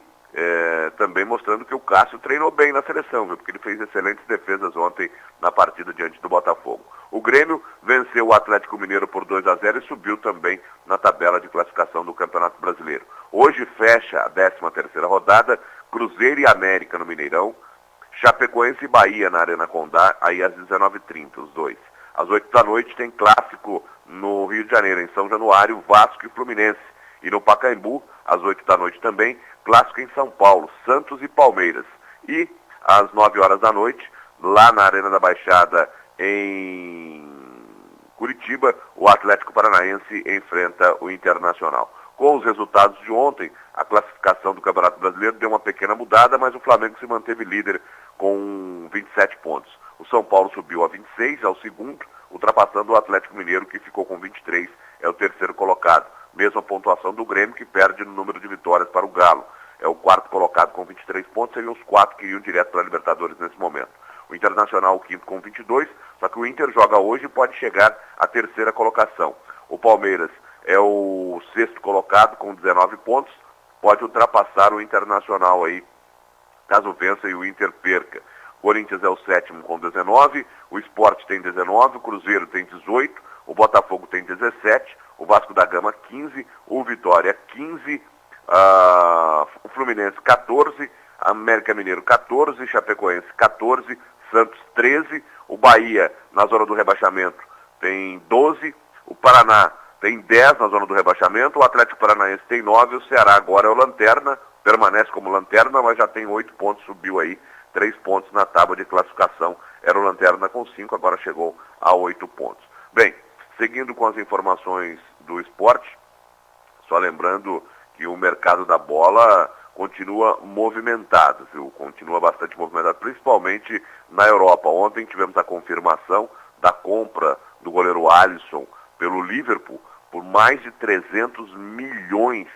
também mostrando que o Cássio treinou bem na seleção, viu? Porque ele fez excelentes defesas ontem na partida diante do Botafogo. O Grêmio venceu o Atlético Mineiro por 2-0 e subiu também na tabela de classificação do Campeonato Brasileiro. Hoje fecha a 13ª rodada, Cruzeiro e América no Mineirão, Chapecoense e Bahia na Arena Condá, aí às 19h30, os dois. Às 8 da noite tem clássico no Rio de Janeiro, em São Januário, Vasco e Fluminense. E no Pacaembu, às 8 da noite também, clássico em São Paulo, Santos e Palmeiras. E às 9 horas da noite, lá na Arena da Baixada, em Curitiba, o Atlético Paranaense enfrenta o Internacional. Com os resultados de ontem, a classificação do Campeonato Brasileiro deu uma pequena mudada, mas o Flamengo se manteve líder com 27 pontos. O São Paulo subiu a 26, ao segundo, ultrapassando o Atlético Mineiro, que ficou com 23, é o terceiro colocado. Mesma pontuação do Grêmio, que perde no número de vitórias para o Galo. É o quarto colocado com 23 pontos, seriam os 4 que iriam direto para a Libertadores nesse momento. O Internacional, o quinto, com 22, só que o Inter joga hoje e pode chegar à terceira colocação. O Palmeiras é o sexto colocado com 19 pontos, pode ultrapassar o Internacional aí, caso vença e o Inter perca. O Corinthians é o sétimo com 19, o Sport tem 19, o Cruzeiro tem 18, o Botafogo tem 17, o Vasco da Gama 15, o Vitória 15, o Fluminense 14, América Mineiro 14, Chapecoense 14, Santos 13, o Bahia na zona do rebaixamento tem 12, o Paraná tem 10 na zona do rebaixamento, o Atlético Paranaense tem 9, o Ceará agora é o lanterna, permanece como lanterna, mas já tem 8 pontos, subiu aí 3 pontos na tábua de classificação, era o lanterna com 5, agora chegou a 8 pontos. Bem, seguindo com as informações do esporte, só lembrando que o mercado da bola continua movimentado, viu? Continua bastante movimentado, principalmente na Europa. Ontem tivemos a confirmação da compra do goleiro Alisson pelo Liverpool por mais de 300 milhões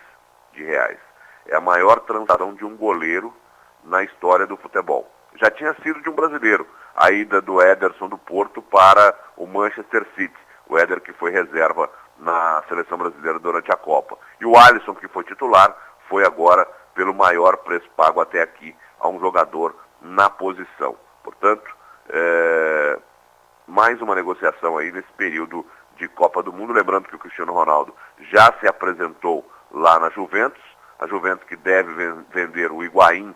de reais. É a maior transação de um goleiro na história do futebol. Já tinha sido de um brasileiro, a ida do Ederson do Porto para o Manchester City. O Éder, que foi reserva na seleção brasileira durante a Copa. E o Alisson, que foi titular, foi agora pelo maior preço pago até aqui a um jogador na posição. Portanto, mais uma negociação aí nesse período de Copa do Mundo. Lembrando que o Cristiano Ronaldo já se apresentou lá na Juventus. A Juventus que deve vender o Higuaín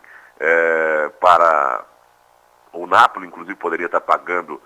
para o Napoli, inclusive poderia estar pagando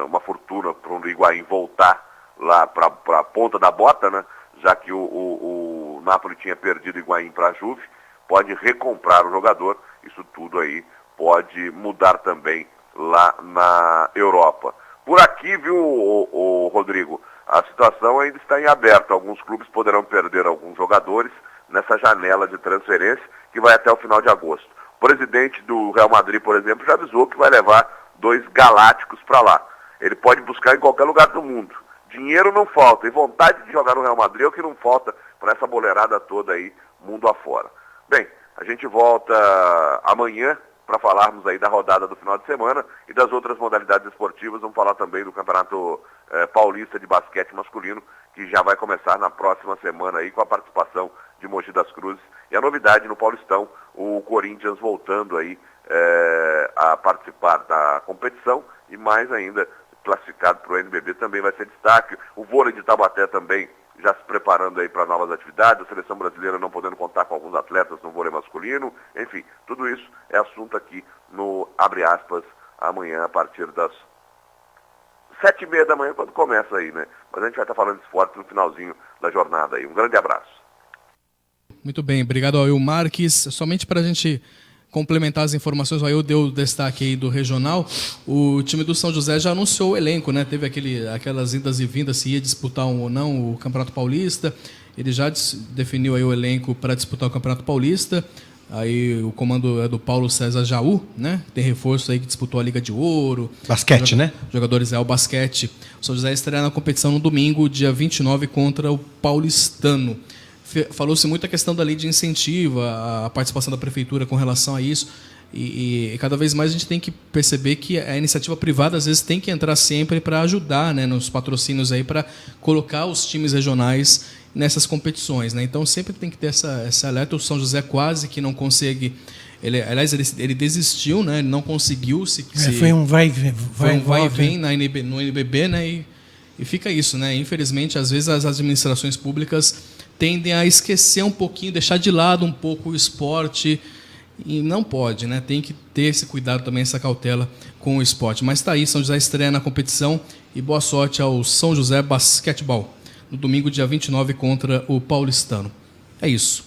uma fortuna para o Higuaín voltar lá para a ponta da bota, né? Já que o Napoli tinha perdido o Higuaín para a Juve, pode recomprar o jogador. Isso tudo aí pode mudar também lá na Europa. Por aqui, viu, o Rodrigo, a situação ainda está em aberto. Alguns clubes poderão perder alguns jogadores nessa janela de transferência que vai até o final de agosto. O presidente do Real Madrid, por exemplo, já avisou que vai levar 2 galácticos para lá. Ele pode buscar em qualquer lugar do mundo. Dinheiro não falta, e vontade de jogar no Real Madrid é o que não falta para essa boleirada toda aí, mundo afora. Bem, a gente volta amanhã para falarmos aí da rodada do final de semana e das outras modalidades esportivas. Vamos falar também do Campeonato Paulista de Basquete Masculino, que já vai começar na próxima semana aí com a participação de Mogi das Cruzes. E a novidade no Paulistão, o Corinthians voltando aí a participar da competição e mais ainda classificado para o NBB também vai ser destaque. O vôlei de Taubaté também já se preparando aí para novas atividades, a seleção brasileira não podendo contar com alguns atletas no vôlei masculino, enfim, tudo isso é assunto aqui no Abre Aspas, amanhã a partir das 7h30 da manhã, quando começa aí, né? Mas a gente vai estar falando de esporte no finalzinho da jornada aí. Um grande abraço. Muito bem, obrigado ao Will Marques. Somente para a gente complementar as informações, o Ail deu o destaque aí do regional. O time do São José já anunciou o elenco, né? Teve aquelas indas e vindas se ia disputar ou não o Campeonato Paulista. Ele já definiu aí o elenco para disputar o Campeonato Paulista. Aí o comando é do Paulo César Jaú, né? Tem reforço aí que disputou a Liga de Ouro. Basquete, né? Jogadores o basquete. O São José estreia na competição no domingo, dia 29, contra o Paulistano. Falou-se muito a questão da lei de incentivo, a participação da prefeitura com relação a isso. E cada vez mais a gente tem que perceber que a iniciativa privada às vezes tem que entrar sempre para ajudar, né, nos patrocínios aí, para colocar os times regionais nessas competições, né? Então sempre tem que ter essa alerta. O São José quase que não consegue. Ele desistiu, né? Ele não conseguiu foi um vai e vem no NBB, né? E fica isso, né? Infelizmente, às vezes as administrações públicas tendem a esquecer um pouquinho, deixar de lado um pouco o esporte. E não pode, né? Tem que ter esse cuidado também, essa cautela com o esporte. Mas está aí, São José estreia na competição e boa sorte ao São José Basquetebol, no domingo, dia 29, contra o Paulistano. É isso.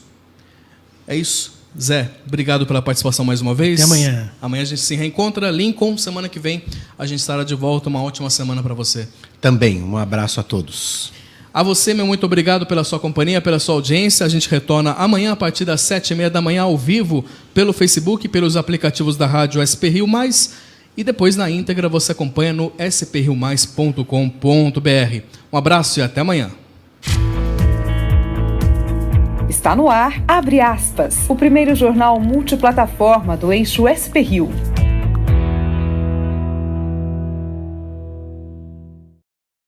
É isso. Zé, obrigado pela participação mais uma vez. Até amanhã. Amanhã a gente se reencontra. Lincoln, semana que vem a gente estará de volta. Uma ótima semana para você. Também, um abraço a todos. A você, meu muito obrigado pela sua companhia, pela sua audiência. A gente retorna amanhã a partir das 7h30 da manhã ao vivo, pelo Facebook, pelos aplicativos da rádio SP Rio Mais, e depois na íntegra você acompanha no spriomais.com.br. Um abraço e até amanhã. Está no ar, Abre Aspas, o primeiro jornal multiplataforma do eixo SP Rio.